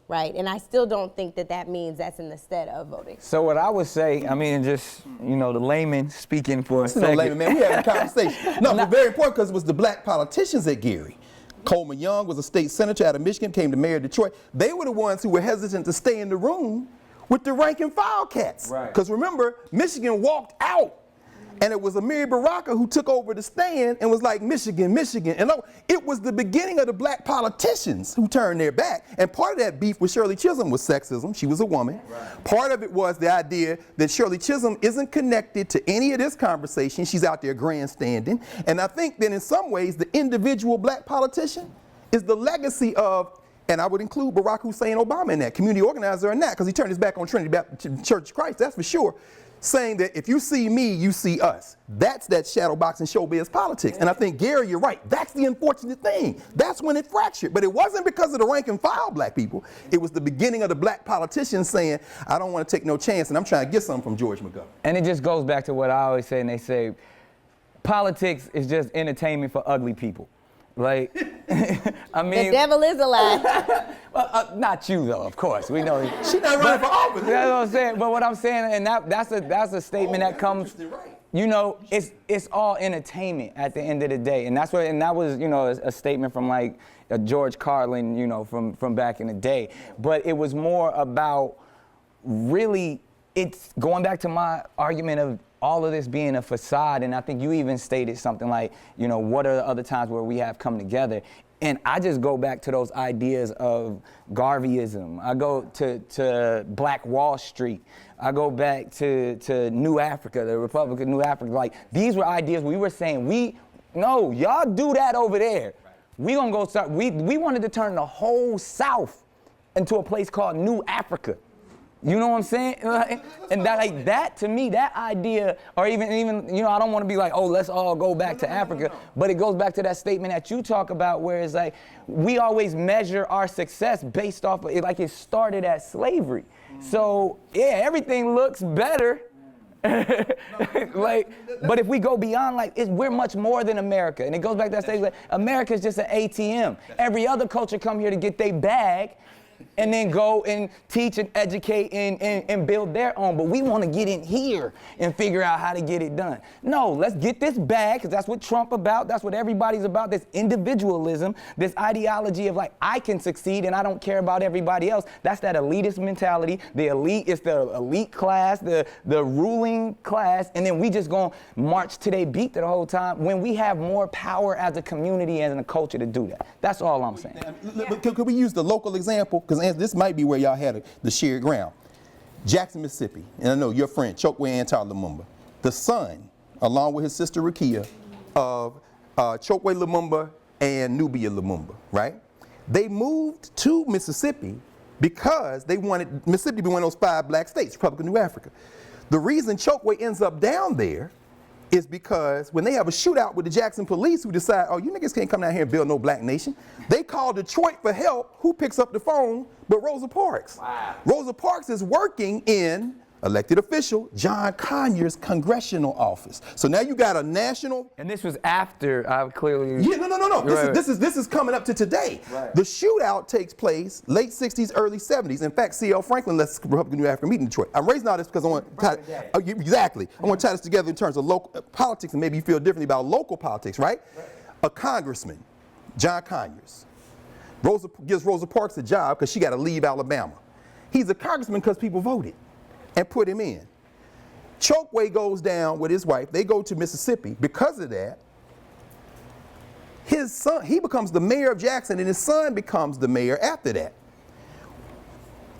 right? And I still don't think that means that's in the stead of voting. So what I would say, I mean, just, you know, the layman speaking for a Listen, second. no layman, man, we having a conversation. No, but very important because it was the black politicians at Gary. Coleman Young was a state senator out of Michigan, came to mayor of Detroit. They were the ones who were hesitant to stay in the room with the rank and file cats. Right. Because remember, Michigan walked out. And it was Amiri Baraka who took over the stand and was like, Michigan, Michigan. And it was the beginning of the black politicians who turned their back. And part of that beef with Shirley Chisholm was sexism. She was a woman. Right. Part of it was the idea that Shirley Chisholm isn't connected to any of this conversation. She's out there grandstanding. And I think that in some ways, the individual black politician is the legacy of, and I would include Barack Hussein Obama in that, community organizer in that, because he turned his back on Trinity Baptist Church of Christ, that's for sure. Saying that if you see me, you see us. That's that shadow boxing showbiz politics. And I think, Gary, you're right. That's the unfortunate thing. That's when it fractured. But it wasn't because of the rank and file black people. It was the beginning of the black politicians saying, I don't want to take no chance, and I'm trying to get something from George McGovern. And it just goes back to what I always say, and they say, politics is just entertainment for ugly people. Like, I mean, the devil is a lie. Well, not you though, of course. We know. She's not running for office. That's what I'm saying. But what I'm saying, and that's a statement that comes. Right. You know, it's all entertainment at the end of the day, and that's what. And that was, you know, a statement from like George Carlin, you know, from back in the day. But it was more about really. It's going back to my argument of all of this being a facade, and I think you even stated something like, you know, what are the other times where we have come together? And I just go back to those ideas of Garveyism. I go to Black Wall Street. I go back to New Africa, the Republic of New Africa. Like, these were ideas we were saying, no, y'all do that over there. We gonna go start, we wanted to turn the whole South into a place called New Africa. You know what I'm saying? And that, like, that to me, that idea, or even, you know, I don't want to be like, oh, let's all go back to Africa, but it goes back to that statement that you talk about where it's like, we always measure our success based off of it, like it started at slavery. So, yeah, everything looks better. Like, but if we go beyond, like, we're much more than America. And it goes back to that statement, like, America's just an ATM. Every other culture come here to get their bag, and then go and teach and educate and build their own. But we want to get in here and figure out how to get it done. No, let's get this bag, because that's what Trump about. That's what everybody's about, this individualism, this ideology of like, I can succeed and I don't care about everybody else. That's that elitist mentality. The elite is the elite class, the ruling class, and then we just gonna march to their beat the whole time when we have more power as a community and a culture to do that. That's all I'm saying. Could we use the local example? Because this might be where y'all had the shared ground. Jackson, Mississippi, and I know your friend, Chokwe Antar Lumumba, the son, along with his sister Rukia, of Chokwe Lumumba and Nubia Lumumba, right? They moved to Mississippi because they wanted Mississippi to be one of those 5 black states, Republic of New Africa. The reason Chokwe ends up down there is because when they have a shootout with the Jackson police who decide, oh, you niggas can't come down here and build no black nation, they call Detroit for help. Who picks up the phone but Rosa Parks? Wow. Rosa Parks is working in elected official, John Conyers' congressional office. So now you got a national. And this was after I clearly. Yeah, no. Right. This is coming up to today. Right. The shootout takes place late 60s, early 70s. In fact, C.L. Franklin left Republican New African meeting in Detroit. I'm raising all this because I want to exactly. I want to tie this together in terms of local politics, and maybe you feel differently about local politics, right? A congressman, John Conyers, gives Rosa Parks a job because she got to leave Alabama. He's a congressman because people voted and put him in. Chokwe goes down with his wife. They go to Mississippi. Because of that, his son, he becomes the mayor of Jackson, and his son becomes the mayor after that.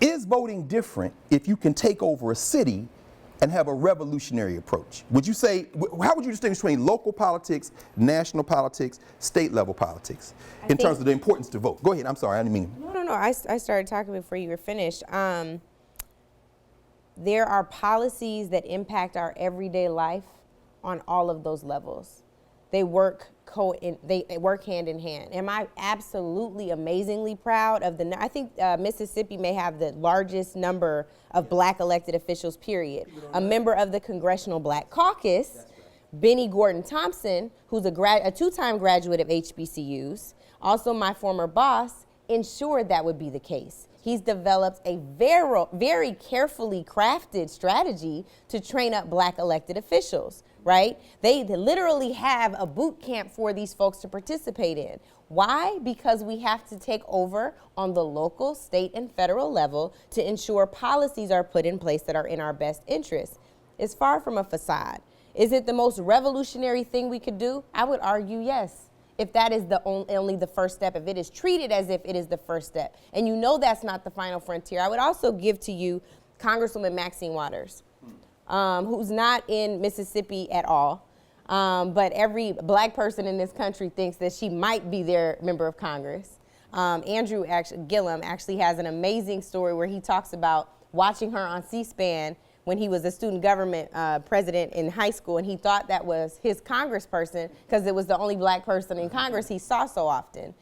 Is voting different if you can take over a city and have a revolutionary approach? Would you say, how would you distinguish between local politics, national politics, state level politics, in terms of the importance to vote? Go ahead, I'm sorry, I didn't mean. No, I started talking before you were finished. There are policies that impact our everyday life on all of those levels. They work hand in hand. Am I absolutely amazingly proud of I think Mississippi may have the largest number of black elected officials, period. A member of the Congressional Black Caucus, Benny Gordon Thompson, who's a two-time graduate of HBCUs, also my former boss, ensured that would be the case. He's developed a very carefully crafted strategy to train up black elected officials, right? They literally have a boot camp for these folks to participate in. Why? Because we have to take over on the local, state, and federal level to ensure policies are put in place that are in our best interest. It's far from a facade. Is it the most revolutionary thing we could do? I would argue yes. If that is only the first step, if it is treated as if it is the first step. And you know that's not the final frontier. I would also give to you Congresswoman Maxine Waters, who's not in Mississippi at all, but every black person in this country thinks that she might be their member of Congress. Andrew Gillum actually has an amazing story where he talks about watching her on C-SPAN when he was a student government president in high school, and he thought that was his congressperson because it was the only black person in Congress he saw so often.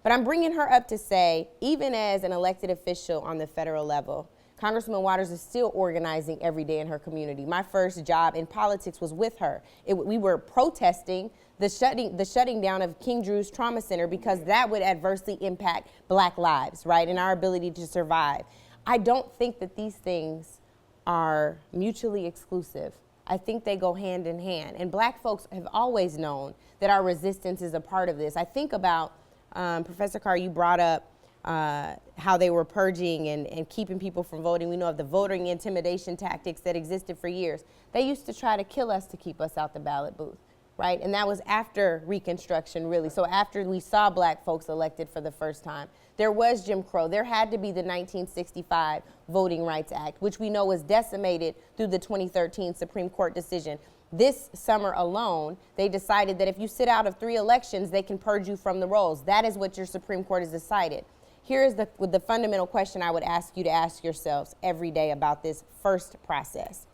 But I'm bringing her up to say, even as an elected official on the federal level, Congresswoman Waters is still organizing every day in her community. My first job in politics was with her. We were protesting the shutting down of King Drew's Trauma Center because that would adversely impact black lives, right, and our ability to survive. I don't think that these things are mutually exclusive. I think they go hand in hand. And black folks have always known that our resistance is a part of this. I think about, Professor Carr, you brought up how they were purging and keeping people from voting. We know of the voting intimidation tactics that existed for years. They used to try to kill us to keep us out the ballot booth, right? And that was after Reconstruction, really. So after we saw black folks elected for the first time. There was Jim Crow. There had to be the 1965 Voting Rights Act, which we know was decimated through the 2013 Supreme Court decision. This summer alone, they decided that if you sit out of 3 elections, they can purge you from the rolls. That is what your Supreme Court has decided. Here is the fundamental question I would ask you to ask yourselves every day about this first process.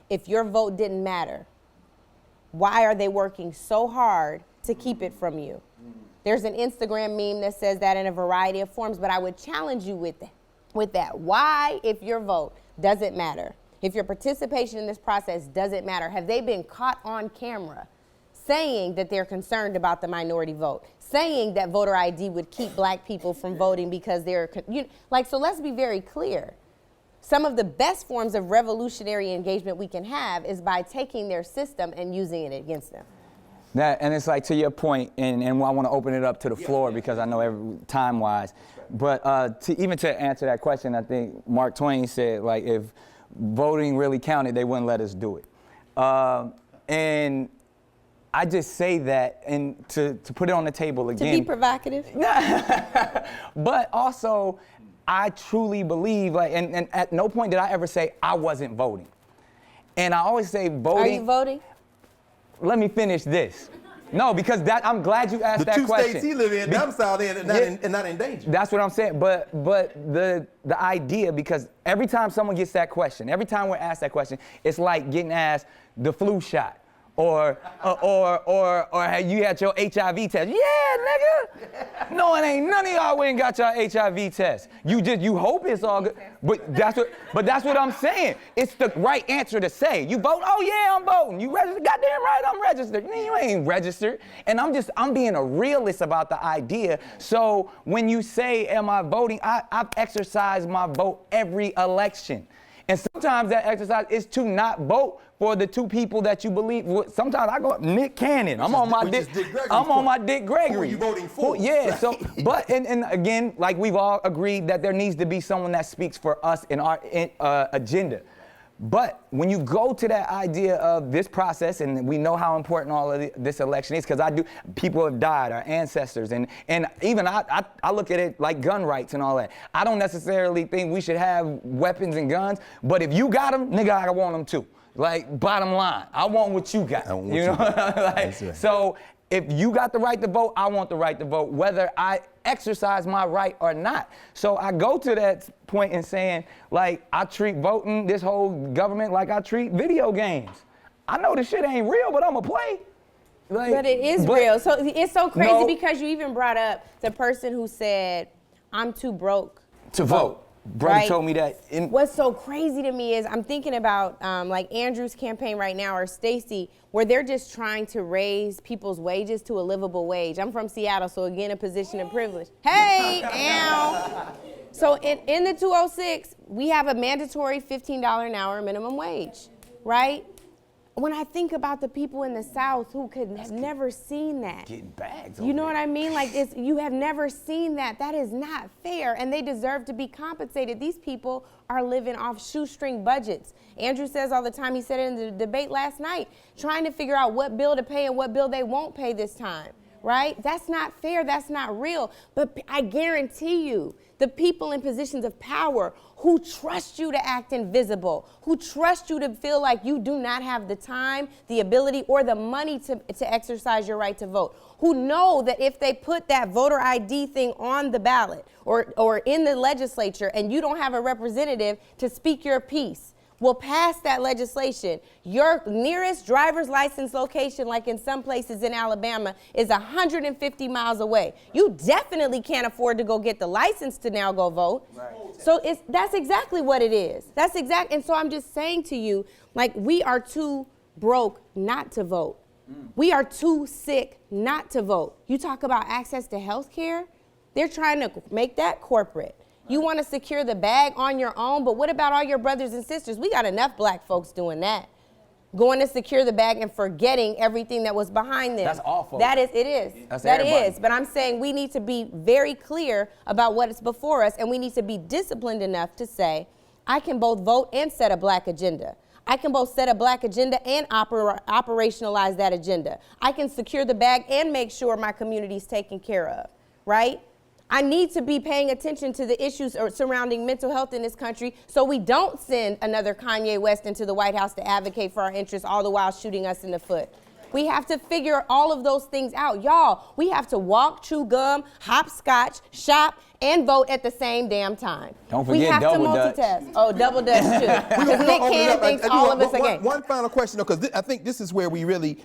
If your vote didn't matter, why are they working so hard to keep it from you? There's an Instagram meme that says that in a variety of forms, but I would challenge you with that. Why, if your vote doesn't matter, if your participation in this process doesn't matter, have they been caught on camera saying that they're concerned about the minority vote, saying that voter ID would keep black people from voting because they're, so let's be very clear. Some of the best forms of revolutionary engagement we can have is by taking their system and using it against them. And it's like, to your point, and I want to open it up to the floor because I know time-wise, but to answer that question, I think Mark Twain said, like, if voting really counted, they wouldn't let us do it. And I just say that, and to put it on the table again. To be provocative. But also, I truly believe, like, and at no point did I ever say I wasn't voting. And I always say voting. Are you voting? Let me finish this. No, because I'm glad you asked that question. The 2 states he live in, domiciled in, and not in danger. That's what I'm saying. But the idea, because every time someone gets that question, every time we're asked that question, it's like getting asked the flu shot or have you had your HIV test? Yeah, nigga. No, it ain't none of y'all went and got your HIV test. You hope it's all good. But that's what I'm saying. It's the right answer to say. You vote? Oh yeah, I'm voting. You registered? Goddamn right, I'm registered. You ain't registered. And I'm being a realist about the idea. So when you say, am I voting? I've exercised my vote every election. And sometimes that exercise is to not vote for the two people that you believe. Sometimes I go Nick Cannon. I'm on my Dick Gregory. Who are you voting for? Yeah. So, but and again, like we've all agreed that there needs to be someone that speaks for us in our agenda. But when you go to that idea of this process, and we know how important all of this election is, because people have died, our ancestors, and even I look at it like gun rights and all that. I don't necessarily think we should have weapons and guns, but if you got them, nigga, I want them too. Like, bottom line, I want what you got. You know, like, right. So if you got the right to vote, I want the right to vote, whether I exercise my right or not. So I go to that point in saying, like, I treat voting, this whole government, like I treat video games. I know this shit ain't real, but I'ma play. Like, but it is real. So it's so crazy because you even brought up the person who said, I'm too broke to vote. Brother told me that. What's so crazy to me is I'm thinking about like Andrew's campaign right now, or Stacey, where they're just trying to raise people's wages to a livable wage. I'm from Seattle, so again, a position of privilege. Hey, ow. So in the 206, we have a mandatory $15 an hour minimum wage, right? When I think about the people in the South who could have never seen that. Getting bags. You know what I mean? Like, you have never seen that. That is not fair, and they deserve to be compensated. These people are living off shoestring budgets. Andrew says all the time, he said it in the debate last night, trying to figure out what bill to pay and what bill they won't pay this time, right? That's not fair, that's not real. But I guarantee you, the people in positions of power who trust you to act invisible, who trust you to feel like you do not have the time, the ability, or the money to exercise your right to vote, who know that if they put that voter ID thing on the ballot or in the legislature and you don't have a representative to speak your piece, will pass that legislation, your nearest driver's license location, like in some places in Alabama, is 150 miles away. You definitely can't afford to go get the license to now go vote. Right. So that's exactly what it is. And so I'm just saying to you, like, we are too broke not to vote. We are too sick not to vote. You talk about access to health care, they're trying to make that corporate. You want to secure the bag on your own, but what about all your brothers and sisters? We got enough black folks doing that. Going to secure the bag and forgetting everything that was behind them. That's awful. It is. That is. But I'm saying we need to be very clear about what is before us, and we need to be disciplined enough to say, I can both vote and set a black agenda. I can both set a black agenda and operationalize that agenda. I can secure the bag and make sure my community is taken care of, right? I need to be paying attention to the issues surrounding mental health in this country so we don't send another Kanye West into the White House to advocate for our interests, all the while shooting us in the foot. We have to figure all of those things out. Y'all, we have to walk, chew gum, hopscotch, shop, and vote at the same damn time. Don't forget double dutch. We have to multitask. Oh, double dutch too. Because Nick Cannon thinks all of us are gay. One final question, though, because I think this is where we really,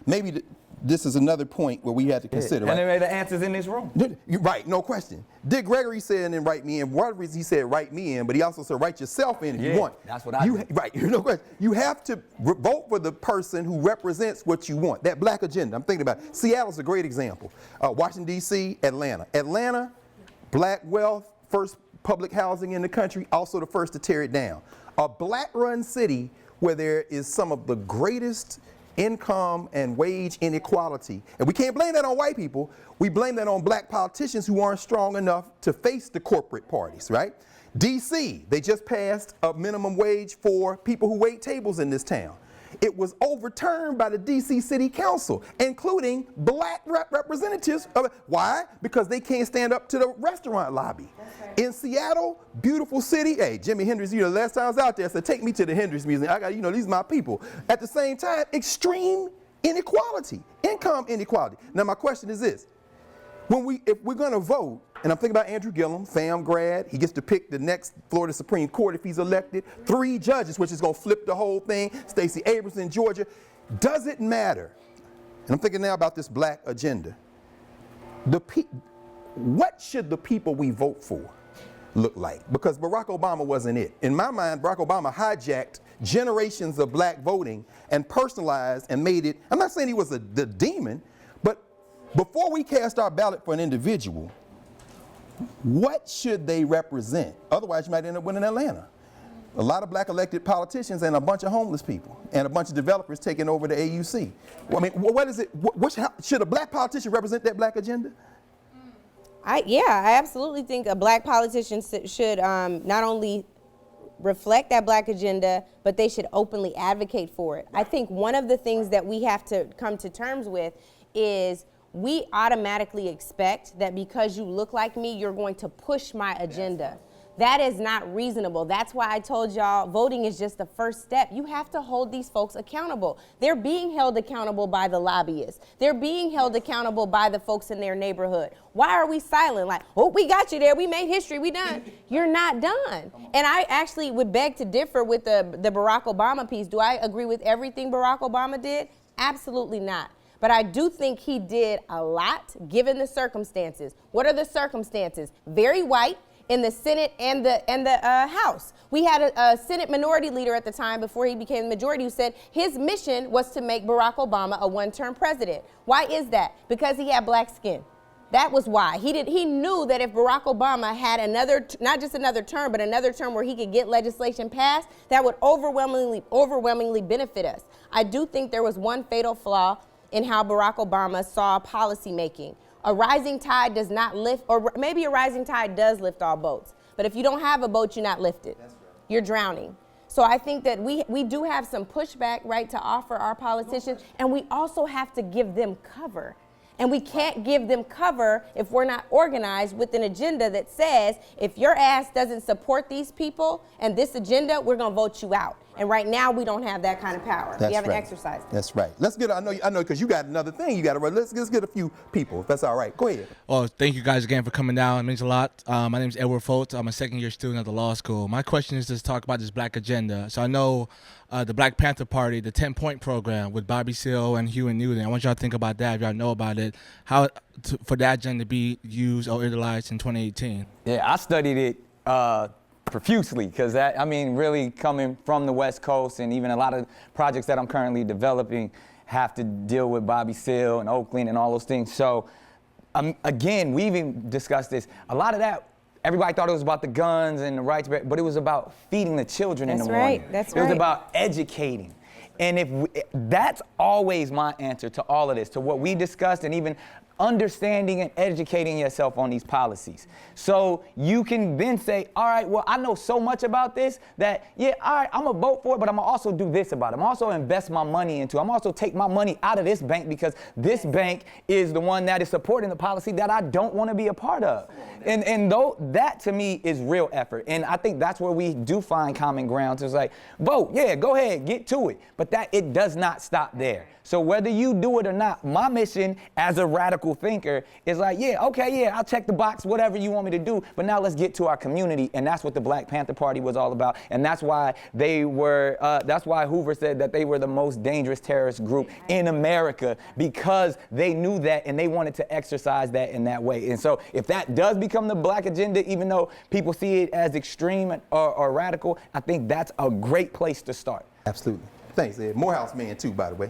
this is another point where we had to consider. And there are the answers in this room. Right, no question. Dick Gregory said, and write me in. One of the reasons he said write me in, but he also said write yourself in if you want. That's what I do. Right, no question. You have to vote for the person who represents what you want. That black agenda, I'm thinking about it. Seattle's a great example. Washington, D.C., Atlanta. Atlanta, black wealth, first public housing in the country, also the first to tear it down. A black-run city where there is some of the greatest income and wage inequality. And we can't blame that on white people. We blame that on black politicians who aren't strong enough to face the corporate parties, right? DC, they just passed a minimum wage for people who wait tables in this town. It was overturned by the DC City Council, including black representatives. Why? Because they can't stand up to the restaurant lobby. Right. In Seattle, beautiful city. Hey, Jimi Hendrix, the last time I was out there, said, take me to the Hendrix Museum. I got, these are my people. At the same time, extreme inequality, income inequality. Now, my question is this. If we're going to vote, and I'm thinking about Andrew Gillum, FAM grad, he gets to pick the next Florida Supreme Court if he's elected, 3 judges, which is going to flip the whole thing, Stacey Abrams in Georgia. Does it matter? And I'm thinking now about this black agenda. What should the people we vote for look like? Because Barack Obama wasn't it. In my mind, Barack Obama hijacked generations of black voting and personalized and made it, I'm not saying he was the demon, but before we cast our ballot for an individual, what should they represent? Otherwise, you might end up winning Atlanta. A lot of black elected politicians and a bunch of homeless people and a bunch of developers taking over the AUC. Well, I mean, what is it? Should a black politician represent that black agenda? I absolutely think a black politician should not only reflect that black agenda, but they should openly advocate for it. I think one of the things that we have to come to terms with is we automatically expect that because you look like me, you're going to push my agenda. That is not reasonable. That's why I told y'all voting is just the first step. You have to hold these folks accountable. They're being held accountable by the lobbyists. They're being held accountable by the folks in their neighborhood. Why are we silent? Like, oh, we got you there. We made history. We done. You're not done. And I actually would beg to differ with the Barack Obama piece. Do I agree with everything Barack Obama did? Absolutely not. But I do think he did a lot given the circumstances. What are the circumstances? Very white in the Senate and the House. We had a Senate minority leader at the time before he became the majority who said his mission was to make Barack Obama a one-term president. Why is that? Because he had black skin. That was why. He knew that if Barack Obama had another, not just another term, but another term where he could get legislation passed, that would overwhelmingly benefit us. I do think there was one fatal flaw in how Barack Obama saw policymaking. A rising tide does not lift, or maybe a rising tide does lift all boats. But if you don't have a boat, you're not lifted. That's right. You're drowning. So I think that we do have some pushback, right, to offer our politicians, and we also have to give them cover. And we can't give them cover if we're not organized with an agenda that says, if your ass doesn't support these people and this agenda, we're going to vote you out. And right now, we don't have that kind of power. We haven't exercised it. That's right. Let's get, I know, because you got another thing you got to run. Let's get a few people, if that's all right. Go ahead. Well, thank you guys again for coming down. It means a lot. My name is Edward Foltz. I'm a second-year student at the law school. My question is to talk about this black agenda. So I know the Black Panther Party, the 10-point program with Bobby Seale and Hugh and Newton. I want y'all to think about that if y'all know about it. How for that agenda to be used or utilized in 2018. Yeah, I studied it profusely because that, I mean, really coming from the West Coast and even a lot of projects that I'm currently developing have to deal with Bobby Seale and Oakland and all those things. So again, we even discussed this. A lot of that, everybody thought it was about the guns and the rights, but it was about feeding the children in the morning. That's right. It was about educating. And that's always my answer to all of this, to what we discussed and even understanding and educating yourself on these policies. So you can then say, all right, well, I know so much about this that, yeah, all right, I'm gonna vote for it, but I'm gonna also do this about it. I'm also invest my money into it. I'm also take my money out of this bank because this bank is the one that is supporting the policy that I don't want to be a part of. And though that to me is real effort. And I think that's where we do find common ground. It's like, vote, yeah, go ahead, get to it. But that it does not stop there. So whether you do it or not, my mission as a radical thinker is like, yeah, okay, yeah, I'll check the box, whatever you want me to do, but now let's get to our community, and that's what the Black Panther Party was all about, and that's why that's why Hoover said that they were the most dangerous terrorist group in America, because they knew that and they wanted to exercise that in that way. And so if that does become the black agenda, even though people see it as extreme or radical, I think that's a great place to start. Absolutely. Thanks, Ed. Morehouse man, too, by the way.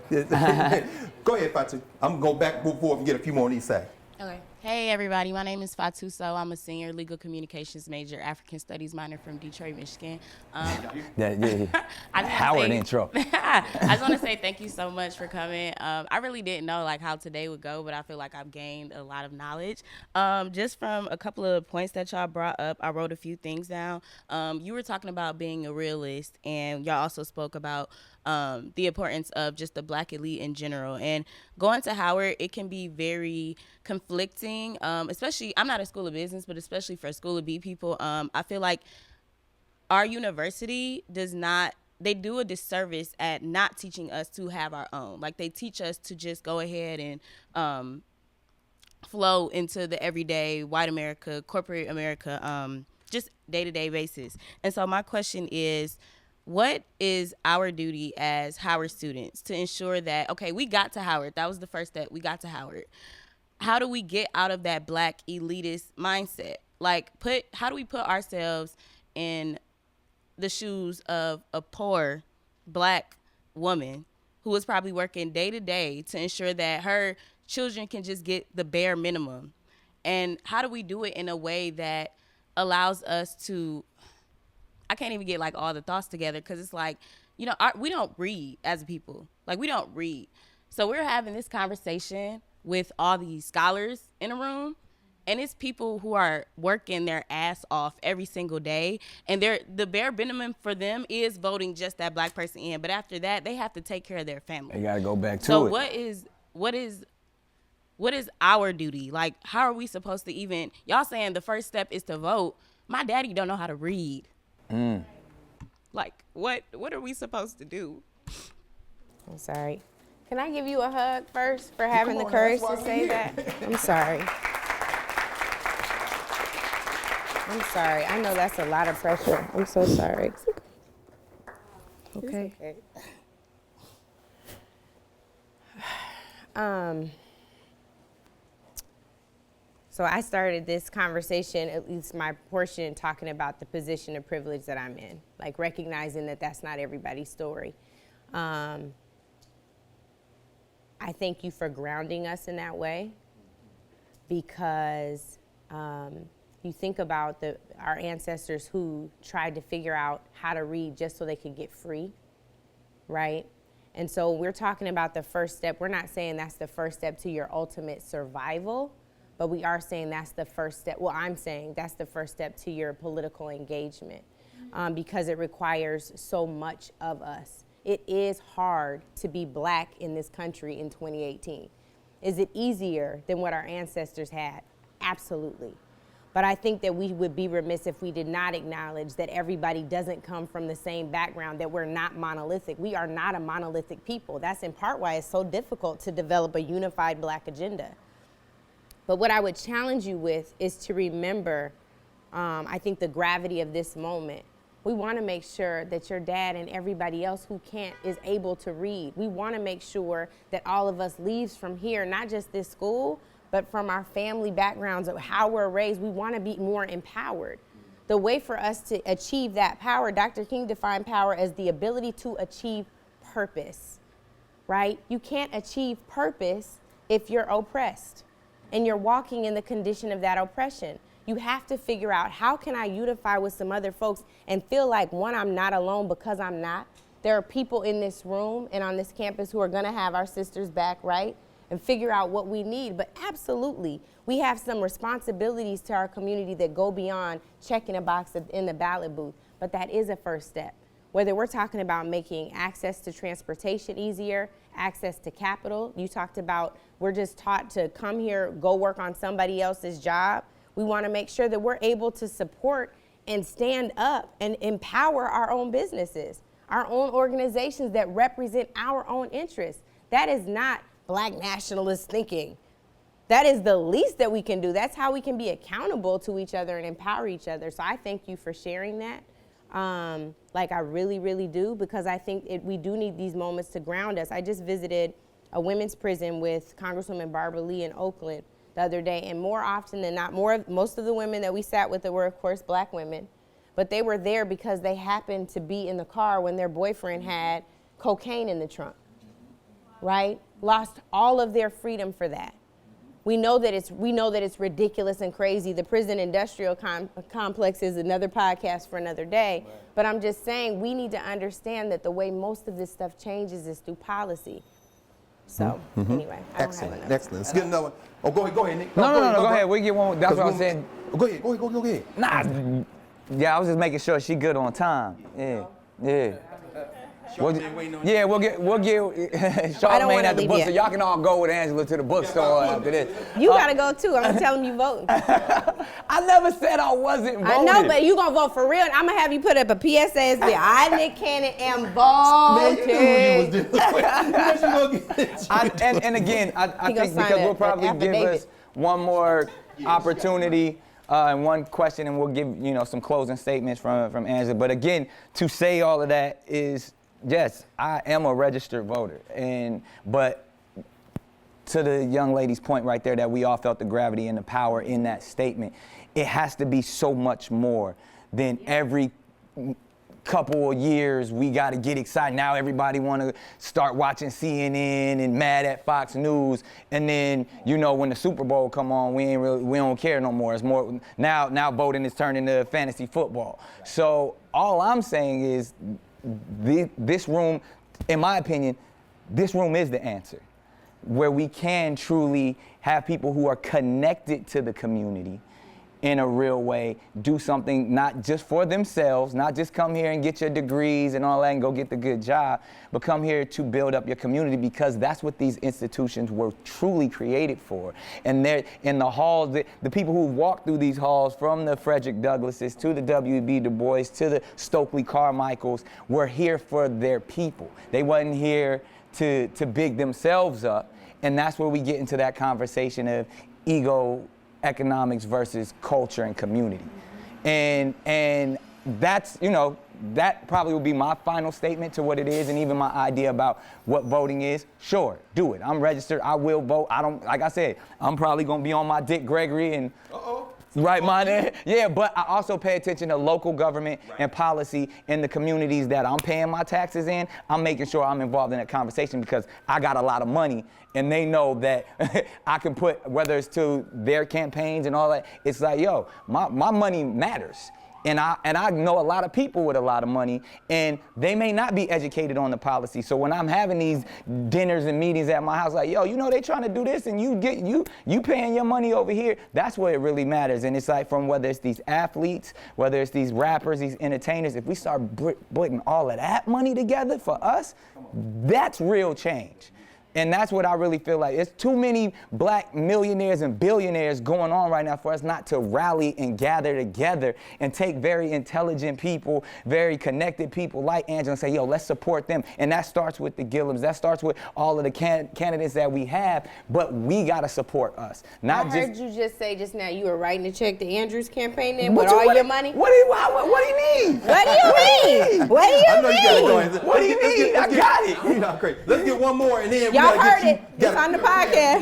Go ahead, Fatu. I'm going to go back, move forward, and get a few more on each side. Okay. Hey, everybody. My name is Fatu So. I'm a senior legal communications major, African studies minor from Detroit, Michigan. Howard intro. I just want to say thank you so much for coming. I really didn't know how today would go, but I feel like I've gained a lot of knowledge. Just from a couple of points that y'all brought up, I wrote a few things down. You were talking about being a realist, and y'all also spoke about the importance of just the black elite in general. And going to Howard, it can be very conflicting, especially, I'm not a school of business, but especially for school of B people. I feel like our university they do a disservice at not teaching us to have our own. Like, they teach us to just go ahead and flow into the everyday white America, corporate America, just day-to-day basis. And so my question is, what is our duty as Howard students to ensure that, okay, we got to Howard. That was the first step. We got to Howard. How do we get out of that black elitist mindset? Like, how do we put ourselves in the shoes of a poor black woman who is probably working day to day to ensure that her children can just get the bare minimum? And how do we do it in a way that allows us to, I can't even get like all the thoughts together, because it's like, you know, we don't read as a people. Like, we don't read. So we're having this conversation with all these scholars in a room, and it's people who are working their ass off every single day, and the bare minimum for them is voting just that black person in. But after that, they have to take care of their family. They gotta go back to so it. So what is our duty? Like, how are we supposed to even, y'all saying the first step is to vote. My daddy don't know how to read. Like, what are we supposed to do? I'm sorry. Can I give you a hug first for having the courage to say that? I'm sorry. I'm sorry. I know that's a lot of pressure. I'm so sorry. Okay. So I started this conversation, at least my portion, talking about the position of privilege that I'm in, like recognizing that that's not everybody's story. I thank you for grounding us in that way, because you think about our ancestors who tried to figure out how to read just so they could get free, right? And so we're talking about the first step. We're not saying that's the first step to your ultimate survival, but we are saying that's the first step. Well, I'm saying that's the first step to your political engagement, because it requires so much of us. It is hard to be black in this country in 2018. Is it easier than what our ancestors had? Absolutely. But I think that we would be remiss if we did not acknowledge that everybody doesn't come from the same background, that we're not monolithic. We are not a monolithic people. That's in part why it's so difficult to develop a unified black agenda. But what I would challenge you with is to remember, I think, the gravity of this moment. We want to make sure that your dad and everybody else who can't is able to read. We want to make sure that all of us leaves from here, not just this school, but from our family backgrounds of how we're raised. We want to be more empowered. The way for us to achieve that power, Dr. King defined power as the ability to achieve purpose, right? You can't achieve purpose if you're oppressed and you're walking in the condition of that oppression. You have to figure out, how can I unify with some other folks and feel like, one, I'm not alone, because I'm not. There are people in this room and on this campus who are gonna have our sisters back, right? And figure out what we need. But absolutely, we have some responsibilities to our community that go beyond checking a box in the ballot booth. But that is a first step. Whether we're talking about making access to transportation easier, access to capital. You talked about, we're just taught to come here, go work on somebody else's job. We want to make sure that we're able to support and stand up and empower our own businesses, our own organizations that represent our own interests. That is not black nationalist thinking. That is the least that we can do. That's how we can be accountable to each other and empower each other. So I thank you for sharing that. Like, I really, really do, because I think we do need these moments to ground us. I just visited a women's prison with Congresswoman Barbara Lee in Oakland the other day, and more often than not, most of the women that we sat with were, of course, black women, but they were there because they happened to be in the car when their boyfriend had cocaine in the trunk, right? Lost all of their freedom for that. We know that it's ridiculous and crazy. The prison industrial complex is another podcast for another day. Right. But I'm just saying, we need to understand that the way most of this stuff changes is through policy. So anyway, I Excellent. don't have Excellent. Let's get another one. Oh, go ahead, Nick. No, go ahead. We get one. That's what I'm saying. Go ahead. Nah, yeah, I was just making sure she good on time. Yeah. We'll get Charlamagne at the book, so y'all can all go with Angela to the bookstore after this. You gotta go too. I'm gonna tell them you voting. I never said I wasn't voting. I know, but you gonna vote for real. I'm gonna have you put up a PSA as the I, Nick Cannon, am voting. And again, I think because we'll probably give us one more opportunity and one question, and we'll give some closing statements from Angela. But again, to say all of that is, yes, I am a registered voter, but to the young lady's point right there, that we all felt the gravity and the power in that statement. It has to be so much more than every couple of years we got to get excited. Now everybody want to start watching CNN and mad at Fox News, and then when the Super Bowl come on, we don't care no more. It's more now voting is turned into fantasy football. So all I'm saying is this room, in my opinion, this room is the answer, where we can truly have people who are connected to the community in a real way, do something not just for themselves, not just come here and get your degrees and all that and go get the good job, but come here to build up your community, because that's what these institutions were truly created for. And they're in the halls, the people who walk through these halls, from the Frederick Douglasses to the W.B. Du Bois to the Stokely Carmichaels, were here for their people. They wasn't here to big themselves up. And that's where we get into that conversation of economics versus culture and community. And that's, that probably would be my final statement to what it is, and even my idea about what voting is. Sure, do it. I'm registered, I will vote. Like I said, I'm probably gonna be on my Dick Gregory and right mind. Yeah, but I also pay attention to local government and policy in the communities that I'm paying my taxes in. I'm making sure I'm involved in that conversation, because I got a lot of money, and they know that I can put, whether it's to their campaigns and all that, it's like, yo, my money matters. And I know a lot of people with a lot of money, and they may not be educated on the policy. So when I'm having these dinners and meetings at my house, like, yo, they trying to do this, and you paying your money over here, that's where it really matters. And it's like, from whether it's these athletes, whether it's these rappers, these entertainers, if we start putting all of that money together for us, that's real change. And that's what I really feel like. It's too many black millionaires and billionaires going on right now for us not to rally and gather together and take very intelligent people, very connected people like Angela, and say, yo, let's support them. And that starts with the Gillums. That starts with all of the candidates that we have. But we got to support us. I heard you just say just now you were writing a check to Andrew's campaign in with all your money. What do you mean? What do you mean? What do you I know mean? you got to go. What do you mean? I got it. Great. Let's get one more, and then Y'all heard it. It's on the podcast.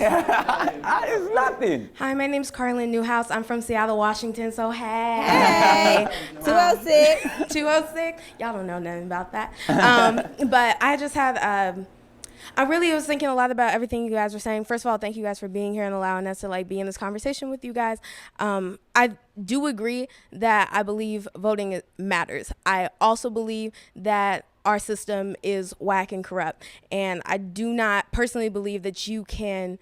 It's nothing. Hi, my name's Carlin Newhouse. I'm from Seattle, Washington, so hey. 206. 206. Y'all don't know nothing about that. But I just have, I really was thinking a lot about everything you guys were saying. First of all, thank you guys for being here and allowing us to be in this conversation with you guys. I do agree that I believe voting matters. I also believe that our system is whack and corrupt. And I do not personally believe that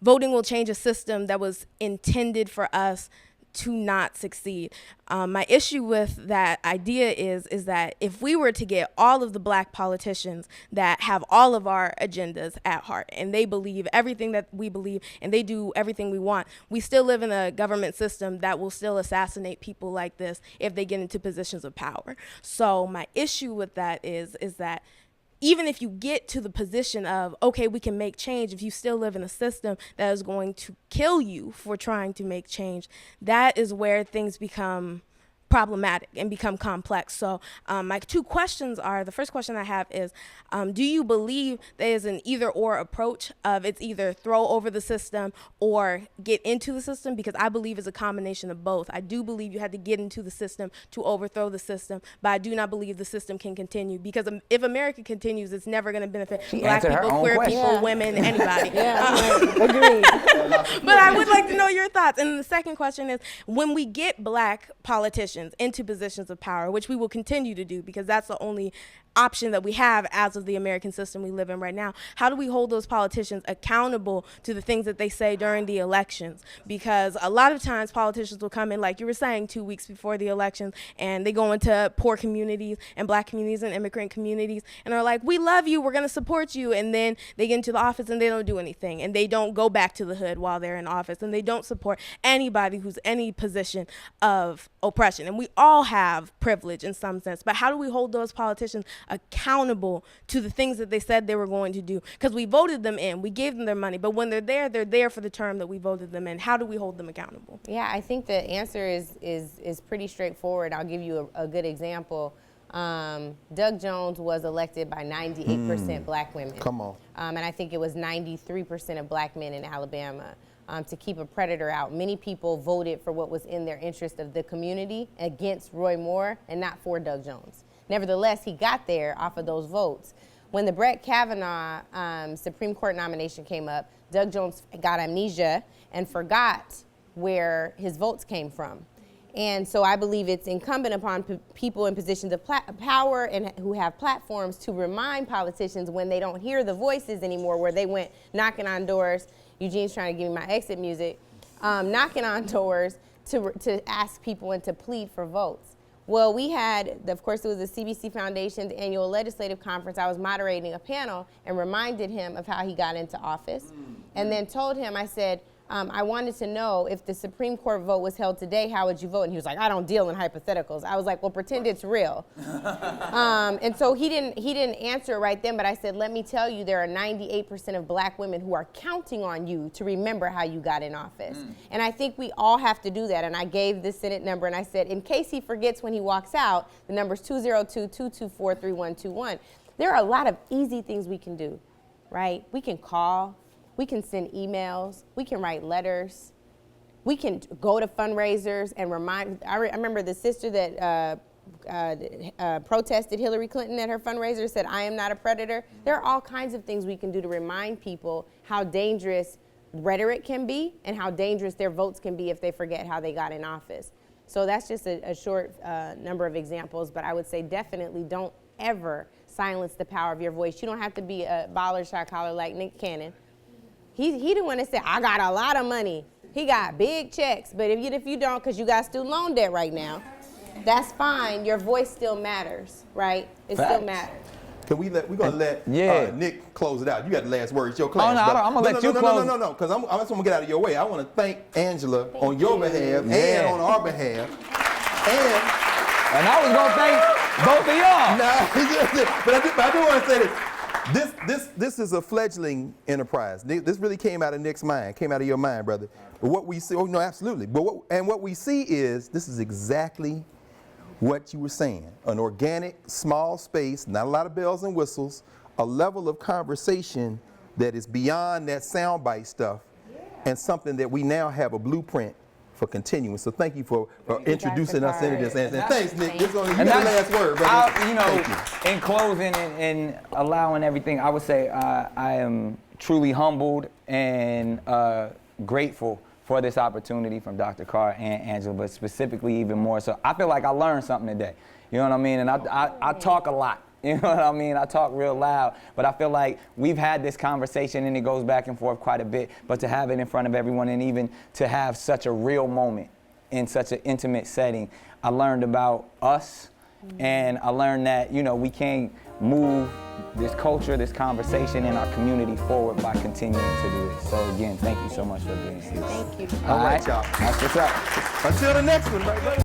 voting will change a system that was intended for us to not succeed. My issue with that idea is that if we were to get all of the black politicians that have all of our agendas at heart, and they believe everything that we believe, and they do everything we want, we still live in a government system that will still assassinate people like this if they get into positions of power. So my issue with that is that even if you get to the position of, okay, we can make change, if you still live in a system that is going to kill you for trying to make change, that is where things become problematic and become complex. So my two questions are, the first question I have is, do you believe there's an either or approach of it's either throw over the system or get into the system? Because I believe it's a combination of both. I do believe you have to get into the system to overthrow the system, but I do not believe the system can continue, because if America continues, it's never going to benefit black people, queer people, women, anybody. Agreed. But I would like to know your thoughts. And the second question is, when we get black politicians into positions of power, which we will continue to do because that's the only option that we have as of the American system we live in right now, how do we hold those politicians accountable to the things that they say during the elections? Because a lot of times politicians will come in, like you were saying, 2 weeks before the elections, and they go into poor communities and black communities and immigrant communities and are like, we love you, we're going to support you, and then they get into the office and they don't do anything, and they don't go back to the hood while they're in office, and they don't support anybody who's any position of oppression. And we all have privilege in some sense, but how do we hold those politicians accountable to the things that they said they were going to do. Because we voted them in, we gave them their money, but when they're there for the term that we voted them in. How do we hold them accountable? Yeah, I think the answer is pretty straightforward. I'll give you a good example. Doug Jones was elected by 98% black women. Come on. And I think it was 93% of black men in Alabama. To keep a predator out. Many people voted for what was in their interest of the community against Roy Moore and not for Doug Jones. Nevertheless, he got there off of those votes. When the Brett Kavanaugh Supreme Court nomination came up, Doug Jones got amnesia and forgot where his votes came from. And so I believe it's incumbent upon people in positions of power and who have platforms to remind politicians when they don't hear the voices anymore, where they went knocking on doors. Eugene's trying to give me my exit music, knocking on doors to ask people and to plead for votes. Well, we had, of course, it was the CBC Foundation's annual legislative conference. I was moderating a panel and reminded him of how he got into office, and then told him, I said, I wanted to know if the Supreme Court vote was held today, how would you vote? And he was like, I don't deal in hypotheticals. I was like, well, pretend it's real. And so he didn't answer right then, but I said, let me tell you, there are 98% of black women who are counting on you to remember how you got in office. And I think we all have to do that. And I gave the Senate number, and I said, in case he forgets when he walks out, the number's 202-224-3121. There are a lot of easy things we can do, right? We can call. We can send emails, we can write letters, we can go to fundraisers and remind. I remember the sister that protested Hillary Clinton at her fundraiser, said, I am not a predator. There are all kinds of things we can do to remind people how dangerous rhetoric can be and how dangerous their votes can be if they forget how they got in office. So that's just a short number of examples, but I would say definitely don't ever silence the power of your voice. You don't have to be a baller shot caller like Nick Cannon. He the one that said, I got a lot of money. He got big checks, but if you don't, because you got student loan debt right now, that's fine. Your voice still matters, right? It still matters. We're gonna let Nick close it out. You got the last word. It's your class. Oh, no, I'm gonna let you close. No, because I'm just gonna get out of your way. I want to thank Angela on your behalf and on our behalf. And I was gonna thank both of y'all. But I do want to say this is a fledgling enterprise. This really came out of Nick's mind, came out of your mind, brother. But what we see, absolutely. But what we see is this is exactly what you were saying. An organic, small space, not a lot of bells and whistles, a level of conversation that is beyond that soundbite stuff, and something that we now have a blueprint for continuing. So thank you for introducing us into this. And thanks, Nick. You get the last word, brother. In closing and allowing everything, I would say I am truly humbled and grateful for this opportunity from Dr. Carr and Angela, but specifically even more so. I feel like I learned something today. You know what I mean? And I talk a lot. You know what I mean? I talk real loud, but I feel like we've had this conversation and it goes back and forth quite a bit, but to have it in front of everyone and even to have such a real moment in such an intimate setting, I learned about us, and I learned that, we can't move this culture, this conversation in our community forward by continuing to do it. So again, thank you so much for being here. Thank you. All right, y'all. That's what's up. Until the next one, right?